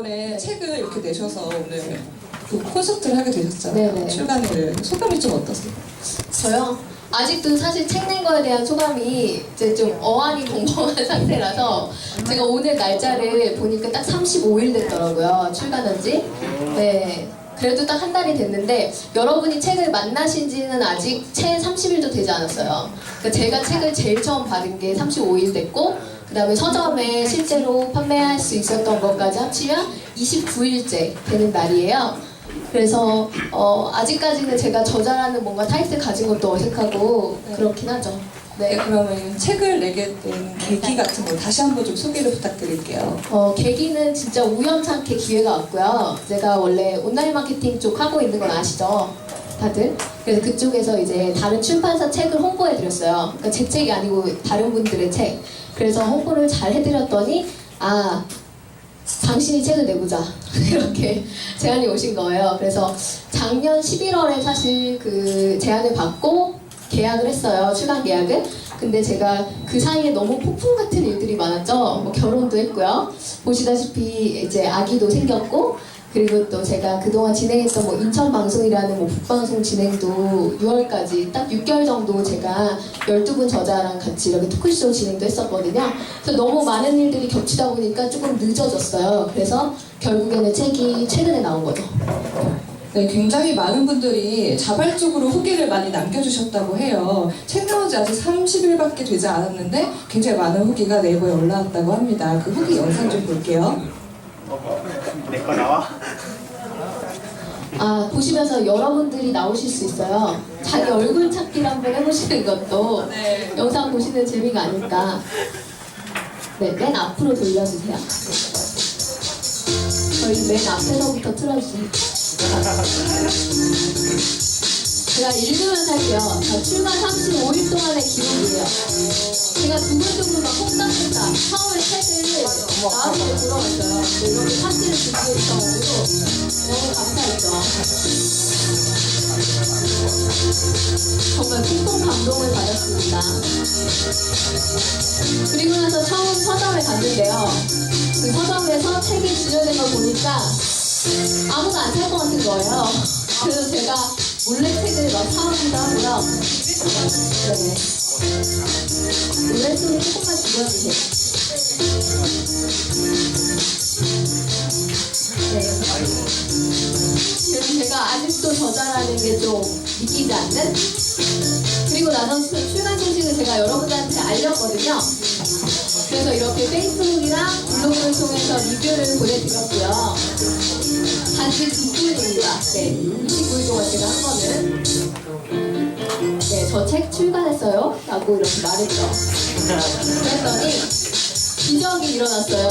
이번에 책을 이렇게 내셔서 오늘 그 콘서트를 하게 되셨잖아요. 네네. 출간을. 소감이 좀 어떠세요? 저요? 아직도 사실 책 낸 거에 대한 소감이 이제 좀 어안이 벙벙한 상태라서 제가 오늘 날짜를 보니까 딱 35일 됐더라고요. 출간한 지. 네. 그래도 딱 한 달이 됐는데 여러분이 책을 만나신 지는 아직 채 30일도 되지 않았어요. 그러니까 제가 책을 제일 처음 받은 게 35일 됐고 그 다음에 서점에 실제로 판매할 수 있었던 것까지 합치면 29일째 되는 날이에요. 그래서 아직까지는 제가 저자라는 뭔가 타이틀 가진 것도 어색하고 그렇긴 하죠. 네, 그러면 책을 내게 된 계기 같은 거 다시 한번 좀 소개를 부탁드릴게요. 계기는 진짜 우연찮게 기회가 왔고요. 제가 원래 온라인 마케팅 쪽 하고 있는 건 아시죠? 다들? 그래서 그쪽에서 이제 다른 출판사 책을 홍보해 드렸어요. 그러니까 제 책이 아니고 다른 분들의 책. 그래서 홍보를 잘 해드렸더니 당신이 책을 내보자 이렇게 제안이 오신 거예요. 그래서 작년 11월에 사실 그 제안을 받고 계약을 했어요. 출간 계약을. 근데 제가 그 사이에 너무 폭풍 같은 일들이 많았죠. 뭐 결혼도 했고요. 보시다시피 이제 아기도 생겼고, 그리고 또 제가 그동안 진행했던 뭐 인천 방송이라는 뭐 북방송 진행도 6월까지 딱 6개월 정도 제가 12분 저자랑 같이 이렇게 토크쇼 진행도 했었거든요. 그래서 너무 많은 일들이 겹치다 보니까 조금 늦어졌어요. 그래서 결국에는 책이 최근에 나온 거죠. 네, 굉장히 많은 분들이 자발적으로 후기를 많이 남겨주셨다고 해요. 책 나온 지 아직 30일밖에 되지 않았는데 굉장히 많은 후기가 네이버에 올라왔다고 합니다. 그 후기 영상 좀 볼게요. 내 거 나와? 보시면서 여러분들이 나오실 수 있어요. 자기 얼굴 찾기를 한번 해보시는 것도 영상 보시는 재미가 아닐까. 네, 맨 앞으로 돌려주세요. 저희 맨 앞에서부터 틀어주세요. 제가 읽으면서 할게요. 출간 35일 동안의 기록이에요. 제가 두근두근 막 콩닥콩닥 처음에 책을 나왔을 때 들어왔어요. 근데 이렇게 사진을 준비해주셔가지고 너무 감사했죠. 정말 큰 감동을 받았습니다. 그리고 나서 처음 서점에 갔는데요. 그 서점에서 책이 진열된 걸 보니까 아무도 안 살 것 같은 거예요. 그래서 제가 몰래 책을 막 사오기도 하고요. 네. 노랫소리 조금만 줄여주세요. 네. 그래서 제가 아직도 저자라는 게 좀 믿기지 않는? 그리고 나서 출간 소식을 제가 여러분들한테 알렸거든요. 그래서 이렇게 페이스북이랑 블로그를 통해서 리뷰를 보내드렸고요. 단지 9분입니다. 네, 29일 동안 제가 한 거는 네, 저 책 출간했어요 라고 이렇게 말했죠. 그랬더니 기적이 일어났어요.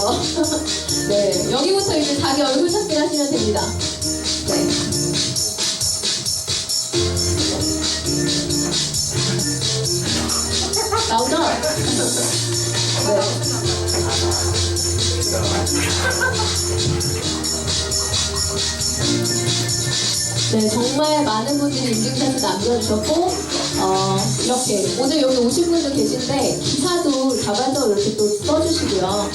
네, 여기부터 이제 자기 얼굴 찾기를 하시면 됩니다. 네. 나오죠? 네. 네, 정말 많은 분들이 인증샷을 남겨주셨고 이렇게 오늘 여기 오신 분들 계신데 기사도 자발적으로 이렇게 또 써주시고요.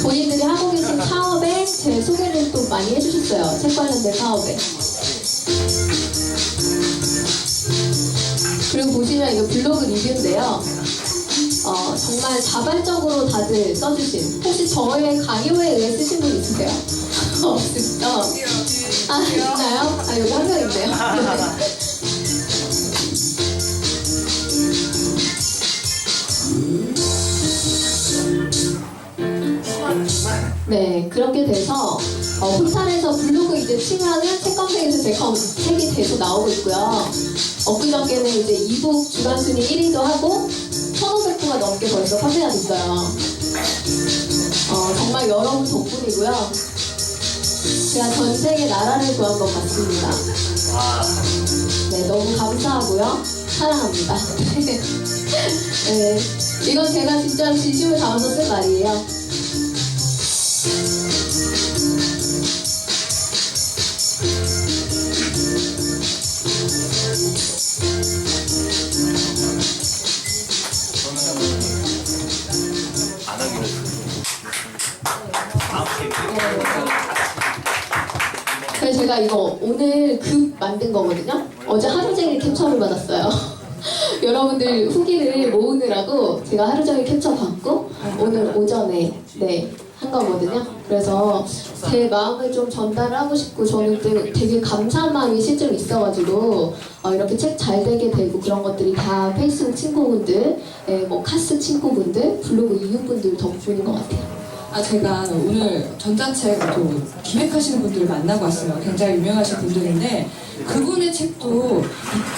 본인들이 하고 계신 사업에 제 소개를 또 많이 해주셨어요. 책 관련된 사업에. 그리고 보시면 이거 블로그 리뷰인데요. 정말 자발적으로 다들 써주신, 혹시 저의 강요에 의해 쓰신 분 있으세요? 없으시죠? 있나요? 여기 한 명 있네요. 네, 그렇게 돼서 포탈에서 블로그 이제 치면은 책 검색에서 제 책이 계속 나오고 있고요. 엊그저께는 이제 이북 주간 순위 1위도 하고 1,500부가 넘게 벌써 판매가 됐어요. 정말 여러분 덕분이고요. 제가 전 세계 나라를 구한 것 같습니다. 네, 너무 감사하고요. 사랑합니다. 네, 이건 제가 진짜 진심을 담아서 쓴 말이에요. 안 하기로. 다음 기회에 제가 이거 오늘 급 만든 거거든요. 어제 하루 종일 캡처를 받았어요. 여러분들 후기를 모으느라고 제가 하루 종일 캡처 받고 오늘 오전에 한 거거든요. 그래서 제 마음을 좀 전달을 하고 싶고 저는 되게 감사한 마음이 실제로 있어가지고 이렇게 책 잘 되게 되고 그런 것들이 다 페이스북 친구분들, 뭐 카스 친구분들, 블로그 이웃분들 덕분인 것 같아요. 제가 오늘 전자책 또 기획하시는 분들을 만나고 왔어요. 굉장히 유명하신 분들인데 그분의 책도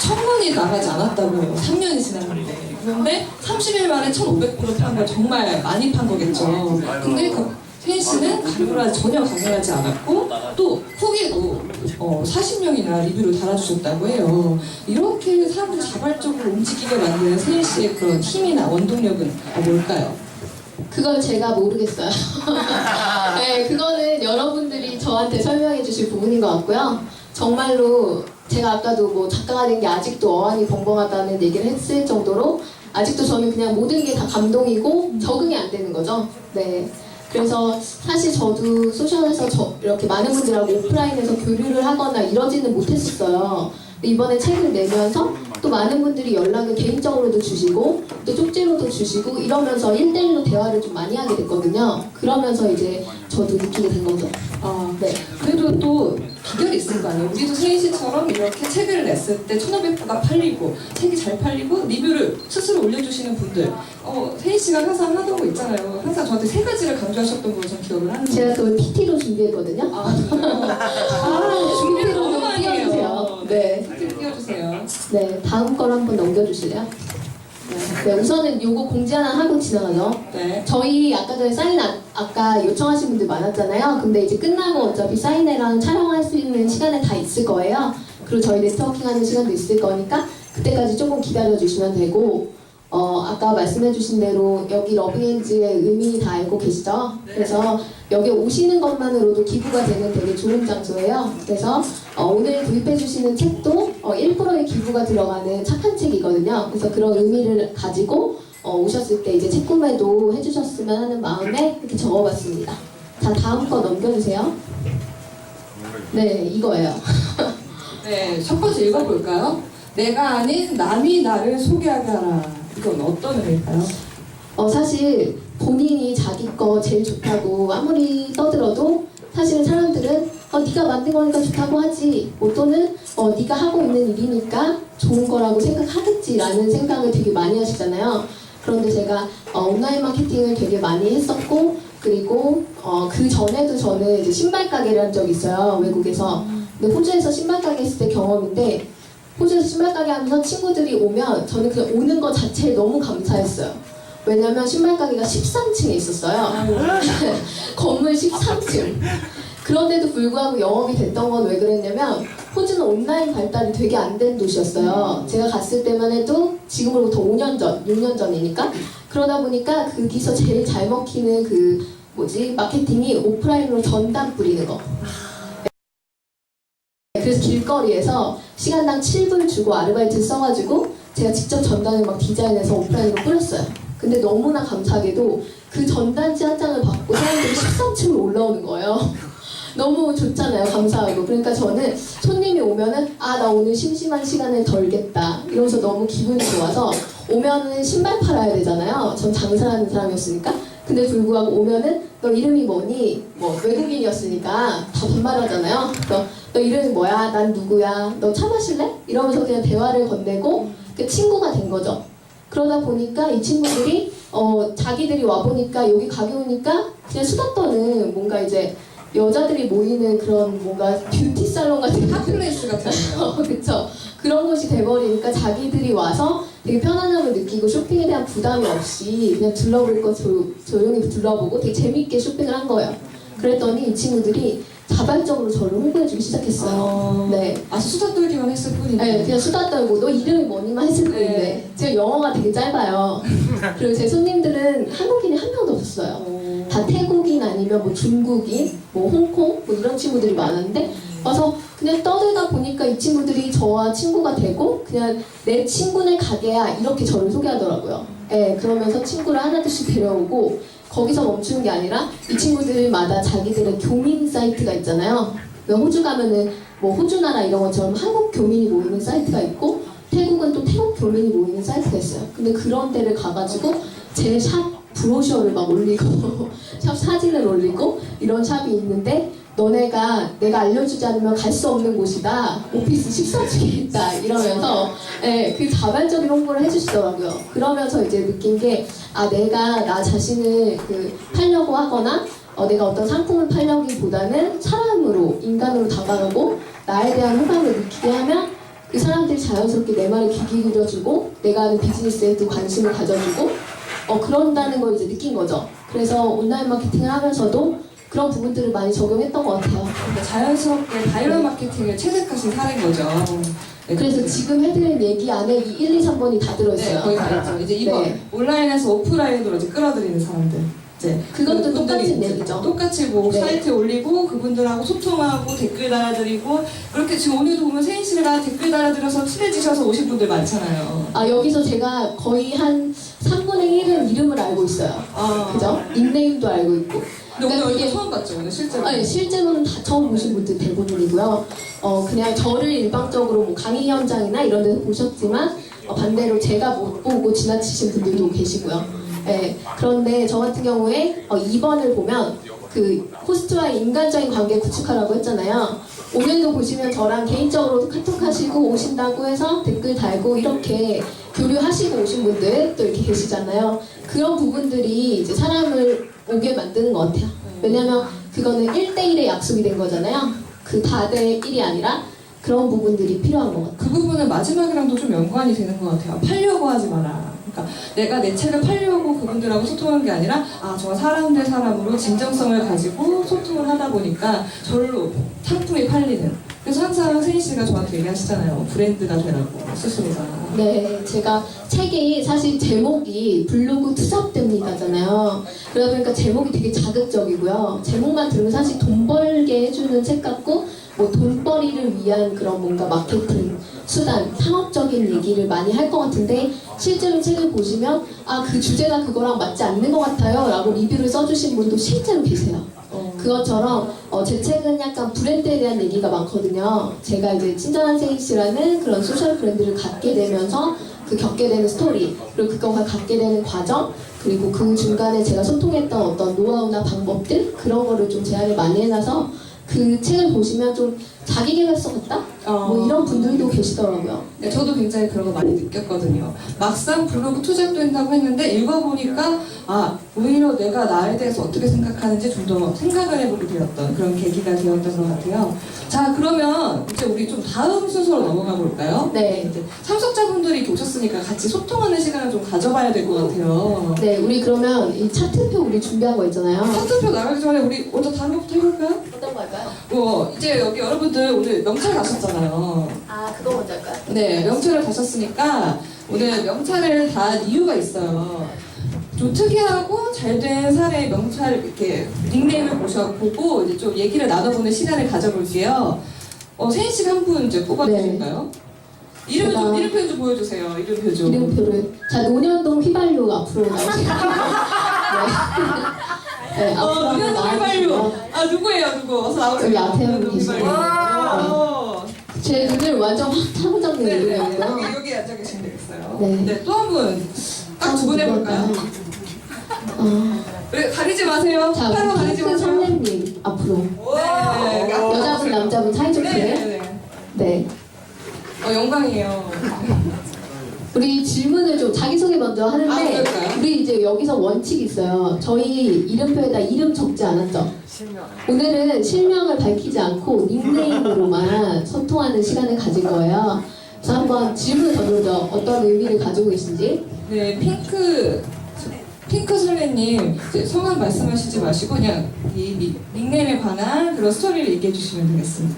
1000권이 나가지 않았다고 해요. 3년이 지났는데. 그런데 30일 만에 1,500부를 판 거 정말 많이 판 거겠죠. 근데 세인 씨는 전혀 강요하지 않았고 또 후기도 40명이나 리뷰를 달아주셨다고 해요. 이렇게 사람을 자발적으로 움직이게 만드는 세인 씨의 그런 힘이나 원동력은 뭘까요? 그걸 제가 모르겠어요. 네, 그거는 여러분들이 저한테 설명해 주실 부분인 것 같고요. 정말로 제가 아까도 뭐 작가가 된 게 아직도 어안이 벙벙하다는 얘기를 했을 정도로 아직도 저는 그냥 모든 게 다 감동이고 적응이 안 되는 거죠. 네. 그래서 사실 저도 소셜에서 이렇게 많은 분들하고 오프라인에서 교류를 하거나 이러지는 못했었어요. 이번에 책을 내면서 또 많은 분들이 연락을 개인적으로도 주시고 또 쪽지로도 주시고 이러면서 1대1로 대화를 좀 많이 하게 됐거든요. 그러면서 이제 저도 느끼게 된 거죠. 네. 그래도 또 비결이 있을 거 아니에요. 우리도 세인 씨처럼 이렇게 책을 냈을 때 1,500부가 팔리고 책이 잘 팔리고 리뷰를 스스로 올려주시는 분들 세인 씨가 항상 하던 거 있잖아요. 항상 저한테 3가지를 강조하셨던 걸로 전 기억을 하는데 제가 그걸 PT로 준비했거든요. 준비를 너무 좀 많이 해요. 띄워주세요. 네. PT를 띄워주세요. 네, 다음 걸 한번 넘겨주실래요? 네, 우선은 요거 공지 하나 하고 지나가죠. 네. 저희 아까 전에 사인 아까 요청하신 분들 많았잖아요. 근데 이제 끝나고 어차피 사인회랑 촬영할 수 있는 시간은 다 있을 거예요. 그리고 저희 네트워킹하는 시간도 있을 거니까 그때까지 조금 기다려 주시면 되고 아까 말씀해주신 대로 여기 러빙엔즈의 의미 다 알고 계시죠? 그래서 여기 오시는 것만으로도 기부가 되는 되게 좋은 장소예요. 그래서 오늘 구입해주시는 책도 1%의 기부가 들어가는 착한 책이거든요. 그래서 그런 의미를 가지고 오셨을 때 이제 책 구매도 해주셨으면 하는 마음에 이렇게 적어봤습니다. 자, 다음 거 넘겨주세요. 네, 이거예요. 네, 첫 번째 읽어볼까요? 내가 아닌 남이 나를 소개하게 하라. 이건 어떤 의미일까요? 사실 본인이 자기 거 제일 좋다고 아무리 떠들어도 사실은 사람들은 네가 만든 거니까 좋다고 하지 또는 네가 하고 있는 일이니까 좋은 거라고 생각하겠지라는 생각을 되게 많이 하시잖아요. 그런데 제가 온라인 마케팅을 되게 많이 했었고 그리고 그 전에도 저는 이제 신발 가게를 한 적이 있어요. 외국에서. 근데 호주에서 신발 가게 했을 때 경험인데 호주에서 신발 가게 하면서 친구들이 오면 저는 그냥 오는 것 자체에 너무 감사했어요. 왜냐면 신발 가게가 13층에 있었어요. 건물 13층. 그런데도 불구하고 영업이 됐던 건 왜 그랬냐면 호주는 온라인 발달이 되게 안 된 도시였어요. 제가 갔을 때만 해도 지금으로부터 5년 전, 6년 전이니까 그러다 보니까 거기서 제일 잘 먹히는 마케팅이 오프라인으로 전단 뿌리는 거. 그래서 길거리에서 시간당 7불 주고 아르바이트 써가지고 제가 직접 전단을 막 디자인해서 오프라인으로 뿌렸어요. 근데 너무나 감사하게도 그 전단지 한 장을 받고 사람들이 13층으로 올라오는 거예요. 너무 좋잖아요. 감사하고. 그러니까 저는 손님이 오면은 나 오늘 심심한 시간을 덜겠다 이러면서 너무 기분이 좋아서 오면은 신발 팔아야 되잖아요. 전 장사하는 사람이었으니까. 근데 불구하고 오면은 너 이름이 뭐니? 외국인이었으니까 다 반말하잖아요. 너 이름이 뭐야? 난 누구야? 너 차 마실래? 이러면서 그냥 대화를 건네고 친구가 된 거죠. 그러다 보니까 이 친구들이 자기들이 와보니까 여기 가게 오니까 그냥 수다 떠는 뭔가 이제 여자들이 모이는 그런 뭔가 뷰티 살론 같은 핫플레이스 같은 그쵸. 그런 곳이 돼버리니까 자기들이 와서 되게 편안함을 느끼고 쇼핑에 대한 부담이 없이 그냥 둘러볼 거 조용히 둘러보고 되게 재밌게 쇼핑을 한 거예요. 그랬더니 이 친구들이 자발적으로 저를 홍보해주기 시작했어요. 네. 수다 떨기만 했을 뿐인데. 네, 그냥 수다 떨고 너 이름이 뭐니만 했을 뿐인데 네. 제가 영어가 되게 짧아요. 그리고 제 손님들은 한국인이 한 명도 없었어요. 다 태국인 아니면 뭐 중국인, 뭐 홍콩 뭐 이런 친구들이 많은데 와서 그냥 떠들다 보니까 이 친구들이 저와 친구가 되고 그냥 내 친구네 가게야 이렇게 저를 소개하더라고요. 네, 그러면서 친구를 하나둘씩 데려오고 거기서 멈추는 게 아니라 이 친구들마다 자기들의 교민 사이트가 있잖아요. 그러니까 호주 가면은 뭐 호주나라 이런 것처럼 한국 교민이 모이는 사이트가 있고 태국은 또 태국 교민이 모이는 사이트가 있어요. 근데 그런 데를 가가지고 제 샵 브로셔를 막 올리고 샵 사진을 올리고 이런 샵이 있는데 너네가 내가 알려주지 않으면 갈 수 없는 곳이다. 오피스 식사 중에 있다. 이러면서 예, 그 자발적인 홍보를 해주시더라고요. 그러면서 이제 느낀 게 내가 나 자신을 팔려고 하거나 내가 어떤 상품을 팔려기보다는 사람으로 인간으로 다가가고 나에 대한 호감을 느끼게 하면 그 사람들이 자연스럽게 내 말에 귀 기울여주고 내가 하는 비즈니스에 또 관심을 가져주고 그런다는 걸 이제 느낀 거죠. 그래서 온라인 마케팅을 하면서도 그런 부분들을 많이 적용했던 것 같아요. 그러니까 자연스럽게 바이럴 마케팅을 체득하신 사례인 거죠. 네, 그래서 지금 해드린 얘기 안에 이 1, 2, 3번이 다 들어있어요. 네, 거의 다 있죠. 이제 이번 네. 온라인에서 오프라인으로 이제 끌어들이는 사람들. 이제 그것도 그분들이 똑같은 이제 얘기죠. 똑같이 뭐 네. 사이트에 올리고 그분들하고 소통하고 댓글 달아드리고 그렇게 지금 오늘도 보면 세인 씨가 댓글 달아드려서 친해지셔서 오신 분들 많잖아요. 여기서 제가 거의 한 3분의 1은 이름을 알고 있어요. 그죠? 닉네임도 알고 있고. 근데 오늘 이게- 얼굴 처음 봤죠, 오늘 실제로. 아니, 실제로는 다 처음 보신 분들 대부분이고요. 그냥 저를 일방적으로 뭐 강의 현장이나 이런 데서 보셨지만 반대로 제가 못 보고 지나치신 분들도 계시고요. 예, 그런데 저 같은 경우에 2번을 보면 그 호스트와의 인간적인 관계 구축하라고 했잖아요. 오늘도 보시면 저랑 개인적으로 카톡하시고 오신다고 해서 댓글 달고 이렇게 교류하시고 오신 분들 또 이렇게 계시잖아요. 그런 부분들이 이제 사람을 오게 만드는 것 같아요. 왜냐면 그거는 1대1의 약속이 된 거잖아요. 그 다대 1이 아니라 그런 부분들이 필요한 것 같아요. 그 부분은 마지막이랑도 좀 연관이 되는 것 같아요. 팔려고 하지 마라. 그러니까 내가 내 책을 팔려고 그분들하고 소통하는 게 아니라 정말 사람 대 사람으로 진정성을 가지고 소통을 하다 보니까 절로 상품이 팔리는. 그래서 항상 세인 씨가 저한테 얘기하시잖아요. 브랜드가 되라고 스스로가. 네, 제가 책이 사실 제목이 블로그 투잡됩니다잖아요. 그러다 보니까 제목이 되게 자극적이고요. 제목만 들으면 사실 돈 벌게 해주는 책 같고 뭐 돈벌이를 위한 그런 뭔가 마케팅 수단, 상업적인 얘기를 많이 할 것 같은데 실제로 책을 보시면 그 주제가 그거랑 맞지 않는 것 같아요 라고 리뷰를 써주신 분도 실제로 계세요. 그것처럼 제 책은 약간 브랜드에 대한 얘기가 많거든요. 제가 이제 친절한 세인 씨라는 그런 소셜 브랜드를 갖게 되면서 그 겪게 되는 스토리, 그리고 그거가 갖게 되는 과정, 그리고 그 중간에 제가 소통했던 어떤 노하우나 방법들 그런 거를 좀 제안을 많이 해놔서 그 책을 보시면 좀 자기계발서 같다? 뭐 이런 분들도 계시더라고요. 네, 저도 굉장히 그런 거 많이 느꼈거든요. 막상 블로그 투잡된다고 했는데 읽어보니까 오히려 내가 나에 대해서 어떻게 생각하는지 좀 더 생각을 해보게 되었던 그런 계기가 되었던 것 같아요. 자, 그러면 이제 우리 좀 다음 순서로 넘어가 볼까요? 네. 이제 참석자분들이 이렇게 오셨으니까 같이 소통하는 시간을 좀 가져봐야 될 것 같아요. 네, 우리 그러면 이 차트표 우리 준비한 거 있잖아요. 차트표 나가기 전에 우리 먼저 다른 것부터 해볼까요? 어떤 거 할까요? 이제 여기 여러분들 오늘 명찰 가셨잖아요. 그거 먼저 할까요? 네, 명찰을 가셨으니까 오늘 명찰을 단 이유가 있어요. 좀 특이하고 잘된 사례의 명찰 이렇게 닉네임을 보고 이제 좀 얘기를 나눠보는 시간을 가져볼게요. 세인 씨가 한 분 이제 뽑아주실까요? 이름표 좀 보여주세요. 이름표 좀. 이름표를. 자, 논현동 휘발유 앞으로 나오세요. 네, 앞으로 한번 노년동 나와주시고요. 휘발유. 누구예요, 누구? 어서 나오세요. 여기 앞에 한 분 노년동 계시네요. 휘발유. 제 눈을 완전 확 사로잡는 네, 이름이었고요. 여기 앉아 계시면 되겠어요. 네. 네, 또 한 분. 딱 두 분 해볼까요? 가리지 마세요. 자, 팔로 우리 가리지 핑크 마세요. 선배님 앞으로. 네. 여자분, 남자분 사이좋게. 네. 네. 영광이에요. 우리 질문을 좀 자기소개 먼저 하는데 그럴까요? 우리 이제 여기서 원칙이 있어요. 저희 이름표에다 이름 적지 않았죠? 오늘은 실명을 밝히지 않고 닉네임으로만 소통하는 시간을 가질 거예요. 그래서 한번 질문을 던져보죠. 어떤 의미를 가지고 계신지. 네, 핑크 설레님 이제 성함 말씀하시지 마시고 그냥 이 닉네임에 관한 그런 스토리를 얘기해 주시면 되겠습니다.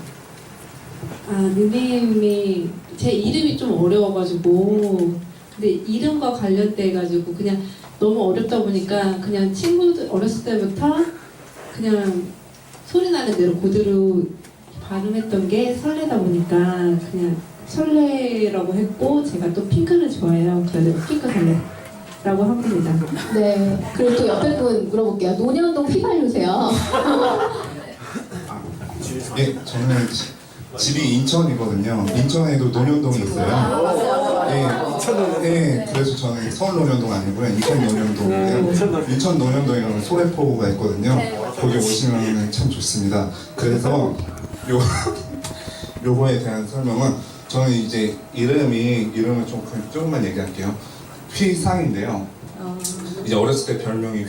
닉네임이 제 이름이 좀 어려워가지고 근데 이름과 관련돼가지고 그냥 너무 어렵다 보니까 그냥 친구들 어렸을 때부터 그냥 소리 나는 대로 그대로 발음했던 게 설레다 보니까 그냥 설레라고 했고 제가 또 핑크를 좋아해요. 그래서 핑크 설레라고 한 겁니다. 네. 그리고 또 옆에 분 물어볼게요. 논현동 휘발유세요. 예, 저는 집이 인천이거든요. 인천에도 논현동이 있어요. 예, 그래서 저는 서울 논현동 아니고요. 인천 논현동인데요. 인천 논현동에 소래포구가 있거든요. 거기 오시면 참 좋습니다. 그래서 요거에 대한 설명은 저는 이제 이름을 조금만 얘기할게요. 휘상인데요. 이제 어렸을 때 별명이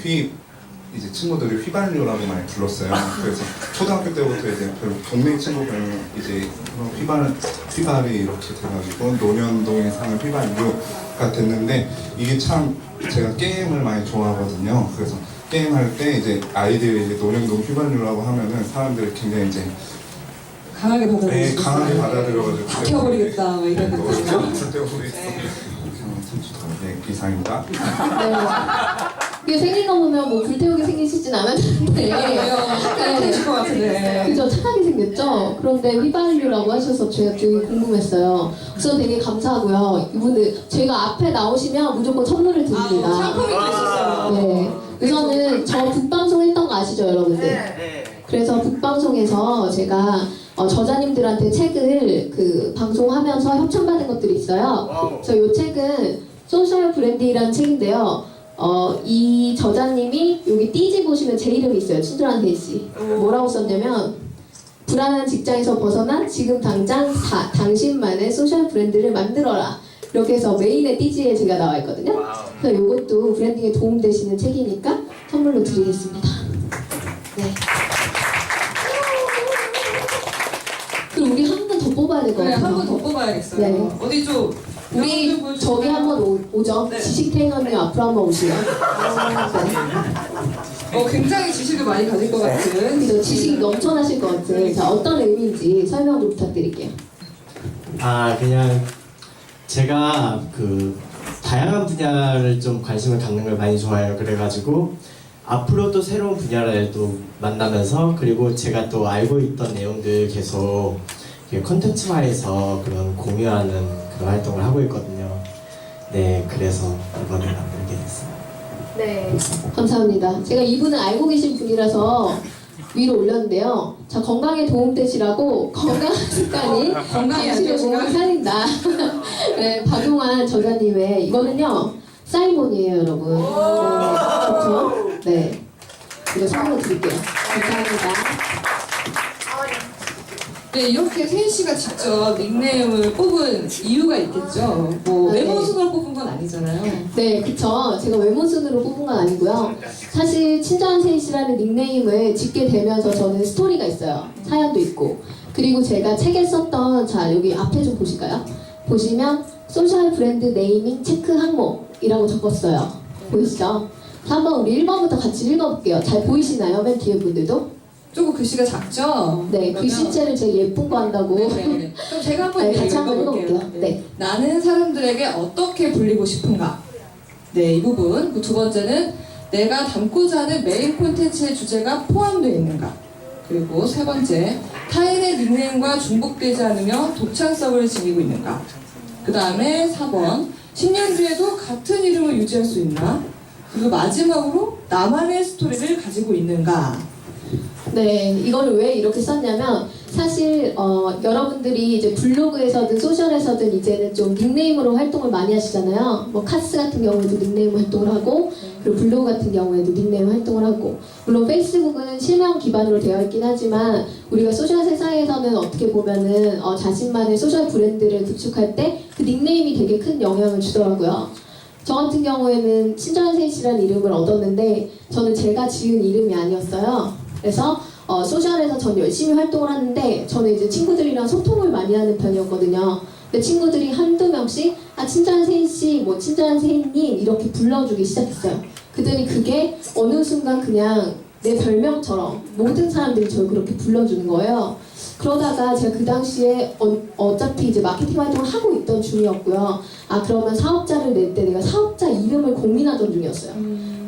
이제 친구들이 휘발유라고 많이 불렀어요. 그래서 초등학교 때부터 이제 동네 친구 별명 이제 휘발이 이렇게 돼가지고 논현동의 상을 휘발유가 됐는데 이게 참 제가 게임을 많이 좋아하거든요. 그래서 게임할 때 이제 아이들이 이제 논현동 휘발유라고 하면은 사람들이 굉장히 이제 강하게 받아들이고 강하게 받아들여가지고 박혀버리겠다 뭐 이런 느낌. 불태워버리겠어. 네, 기상입니다. 네. 이게 생긴 거 보면 뭐 불태우게 생기시진 않았는데. 하실 것 같은데. 그죠? 착하게 생겼죠? 그런데 휘발유라고 하셔서 제가 되게 궁금했어요. 그래서 되게 감사하고요. 이분들 제가 앞에 나오시면 무조건 선물을 드립니다. 상품이 또 있었어요. 네. 우선은 저 북방송 했던 거 아시죠, 여러분들? 네. 그래서 북방송에서 제가 저자님들한테 책을 방송하면서 협찬받은 것들이 있어요. 와우. 그래서 이 책은 소셜 브랜디라는 책인데요. 이 저자님이 여기 띠지 보시면 제 이름이 있어요. 친절한 대시. 뭐라고 썼냐면 불안한 직장에서 벗어나 지금 당장 당신만의 소셜 브랜드를 만들어라. 이렇게 해서 메인의 띠지에 제가 나와 있거든요. 그래서 이것도 브랜딩에 도움되시는 책이니까 선물로 드리겠습니다. 네. 그럼 우리 한 번 더 뽑아야 될 것 그래, 같아요. 한 번 더 뽑아야겠어요. 네. 어디 좀 우리 저기 한번 오죠. 네. 지식 트레이너님 앞으로 한번 오시요. 굉장히 지식을 많이 가질 것 같은. 그죠? 지식이 넘쳐나실 것 같은. 자, 어떤 의미인지 설명 좀 부탁드릴게요. 그냥 제가 다양한 분야를 좀 관심을 갖는 걸 많이 좋아해요. 그래가지고 앞으로도 새로운 분야를 또 만나면서 그리고 제가 또 알고 있던 내용들 계속 콘텐츠화해서 그런 공유하는 그런 활동을 하고 있거든요. 네, 그래서 이번에 만들게 됐어요. 네. 감사합니다. 제가 이분은 알고 계신 분이라서 위로 올렸는데요. 자, 건강에 도움되시라고 건강한 습관이 건강에 안 당신의 몸을 좋으시나? 살린다. 네, 박용환 저자님의 이거는요. 사이먼이에요, 여러분. 그렇죠? 네. 이거 선물로 드릴게요. 감사합니다. 네, 이렇게 세인 씨가 직접 닉네임을 뽑은 이유가 있겠죠. 뭐 네. 외모 순으로 뽑은 건 아니잖아요. 네, 그쵸. 제가 외모 순으로 뽑은 건 아니고요. 사실 친절한 세이씨라는 닉네임을 짓게 되면서 저는 스토리가 있어요. 사연도 있고. 그리고 제가 책에 썼던, 자, 여기 앞에 좀 보실까요? 보시면 소셜 브랜드 네이밍 체크 항목이라고 적었어요. 보이시죠? 자, 한번 우리 1번부터 같이 읽어볼게요. 잘 보이시나요? 맨 뒤에 분들도? 조금 글씨가 작죠? 네, 그러면- 글씨체를 제가 예쁜 거 한다고. 네. 그럼 제가 한번 네, 같이 한번 읽어볼게요. 읽어볼게요. 네. 나는 사람들에게 어떻게 불리고 싶은가? 네, 이 부분. 그 두 번째는 내가 담고자 하는 메인 콘텐츠의 주제가 포함되어 있는가? 그리고 세 번째, 타인의 닉네임과 중복되지 않으며 독창성을 지니고 있는가? 그 다음에 4번, 10년 뒤에도 같은 이름을 유지할 수 있나? 그리고 마지막으로 나만의 스토리를 가지고 있는가? 네, 이거를 왜 이렇게 썼냐면 사실 여러분들이 이제 블로그에서든 소셜에서든 이제는 좀 닉네임으로 활동을 많이 하시잖아요. 뭐 카스 같은 경우에도 닉네임 활동을 하고 그리고 블로그 같은 경우에도 닉네임 활동을 하고 물론 페이스북은 실명 기반으로 되어 있긴 하지만 우리가 소셜 세상에서는 어떻게 보면은 자신만의 소셜 브랜드를 구축할 때 그 닉네임이 되게 큰 영향을 주더라고요. 저 같은 경우에는 친절한 세이씨라는 이름을 얻었는데 저는 제가 지은 이름이 아니었어요. 그래서 소셜에서 전 열심히 활동을 하는데 저는 이제 친구들이랑 소통을 많이 하는 편이었거든요. 근데 친구들이 한두 명씩 친절한 세인씨, 뭐 친절한 세인님 이렇게 불러주기 시작했어요. 그들이 그게 어느 순간 그냥 내 별명처럼 모든 사람들이 저를 그렇게 불러주는 거예요. 그러다가 제가 그 당시에 어차피 이제 마케팅 활동을 하고 있던 중이었고요. 그러면 사업자를 낼 때 내가 사업자 이름을 고민하던 중이었어요.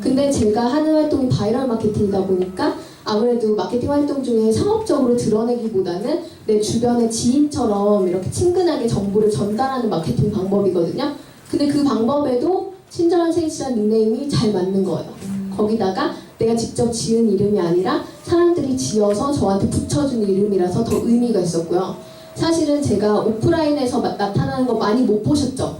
근데 제가 하는 활동이 바이럴 마케팅이다 보니까 아무래도 마케팅 활동 중에 상업적으로 드러내기보다는 내 주변의 지인처럼 이렇게 친근하게 정보를 전달하는 마케팅 방법이거든요. 근데 그 방법에도 친절한 세이씨라는 닉네임이 잘 맞는 거예요. 거기다가 내가 직접 지은 이름이 아니라 사람들이 지어서 저한테 붙여준 이름이라서 더 의미가 있었고요. 사실은 제가 오프라인에서 나타나는 거 많이 못 보셨죠?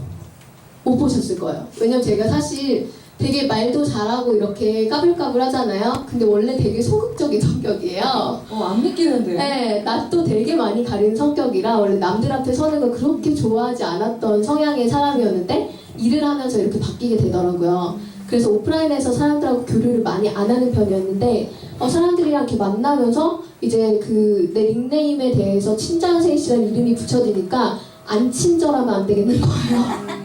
못 보셨을 거예요. 왜냐면 제가 사실 되게 말도 잘하고 이렇게 까불까불 하잖아요. 근데 원래 되게 소극적인 성격이에요. 안 믿기는데. 네, 낯도 되게 많이 가리는 성격이라 원래 남들 앞에 서는 걸 그렇게 좋아하지 않았던 성향의 사람이었는데 일을 하면서 이렇게 바뀌게 되더라고요. 그래서 오프라인에서 사람들하고 교류를 많이 안 하는 편이었는데 사람들이랑 이렇게 만나면서 이제 그 내 닉네임에 대해서 친절한 씨라는 이름이 붙여지니까 안 친절하면 안 되겠는 거예요.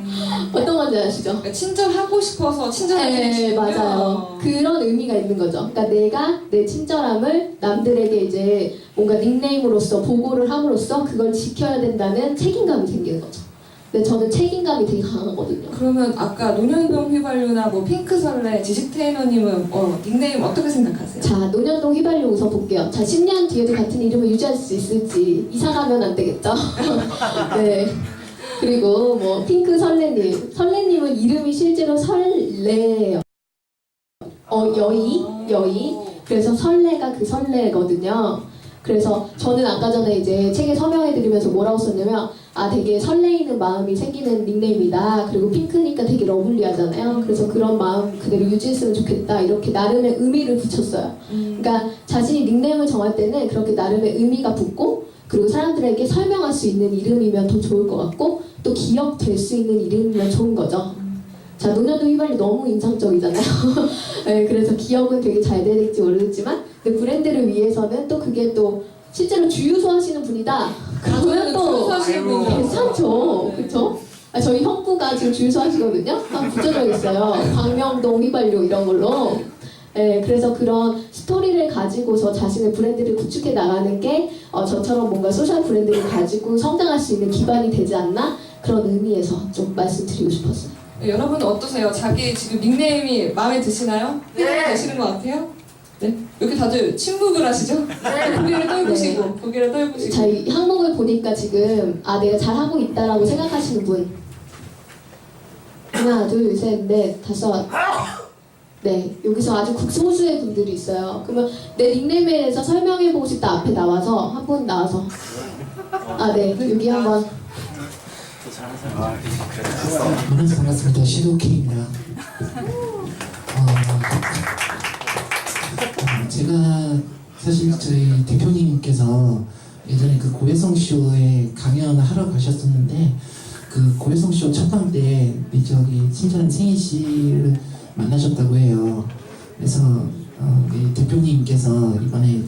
어떤 건지 아시죠? 그러니까 친절하고 싶어서 친절하게 네, 맞아요. 그런 의미가 있는 거죠. 그러니까 내가 내 친절함을 남들에게 이제 뭔가 닉네임으로서 보고를 함으로써 그걸 지켜야 된다는 책임감이 생기는 거죠. 근데 저는 책임감이 되게 강하거든요. 그러면 아까 논현동 휘발유나 뭐 핑크설레, 지식테이너님은 닉네임 어떻게 생각하세요? 자, 논현동 휘발유 우선 볼게요. 자, 10년 뒤에도 같은 이름을 유지할 수 있을지 이사 가면 안 되겠죠? 네. 그리고 뭐 핑크 설레님은 이름이 실제로 설레예요. 여의. 그래서 설레가 그 설레거든요. 그래서 저는 아까 전에 이제 책에 서명해드리면서 뭐라고 썼냐면 되게 설레이는 마음이 생기는 닉네임이다. 그리고 핑크니까 되게 러블리하잖아요. 그래서 그런 마음 그대로 유지했으면 좋겠다. 이렇게 나름의 의미를 붙였어요. 그러니까 자신이 닉네임을 정할 때는 그렇게 나름의 의미가 붙고 그리고 사람들에게 설명할 수 있는 이름이면 더 좋을 것 같고 또 기억될 수 있는 이름이면 좋은 거죠. 자, 논현동 휘발유 너무 인상적이잖아요. 네, 그래서 기억은 되게 잘 될지 모르겠지만 근데 브랜드를 위해서는 또 그게 또 실제로 주유소 하시는 분이다. 그러면 또 괜찮죠. 그쵸? 저희 형부가 지금 주유소 하시거든요. 한번 붙여줘야겠어요. 광명동 휘발유 이런 걸로. 네, 그래서 그런 스토리를 가지고서 자신의 브랜드를 구축해 나가는 게 저처럼 뭔가 소셜 브랜드를 가지고 성장할 수 있는 기반이 되지 않나 그런 의미에서 좀 말씀드리고 싶었어요. 네, 여러분은 어떠세요? 자기 지금 닉네임이 마음에 드시나요? 네. 되시는 것 같아요? 네? 이렇게 다들 침묵을 하시죠? 네. 고개를 떨구시고 네. 고개를 떨구시고 자, 이 항목을 보니까 지금 내가 잘하고 있다라고 생각하시는 분 하나, 둘, 셋, 넷, 다섯 네, 여기서 아주 극소수의 분들이 있어요. 그러면 내 닉네임에 대해서 설명해보고 싶다 앞에 나와서 한 분 나와서 네, 여기 한번 만나서 반갑습니다. 섀도우K입니다. 제가 사실 저희 대표님께서 예전에 그 고혜성 쇼에 강연하러 가셨었는데 그 고혜성 쇼 첫방 때 저기 친절한 승희 씨를 만나셨다고 해요. 그래서 대표님께서 이번에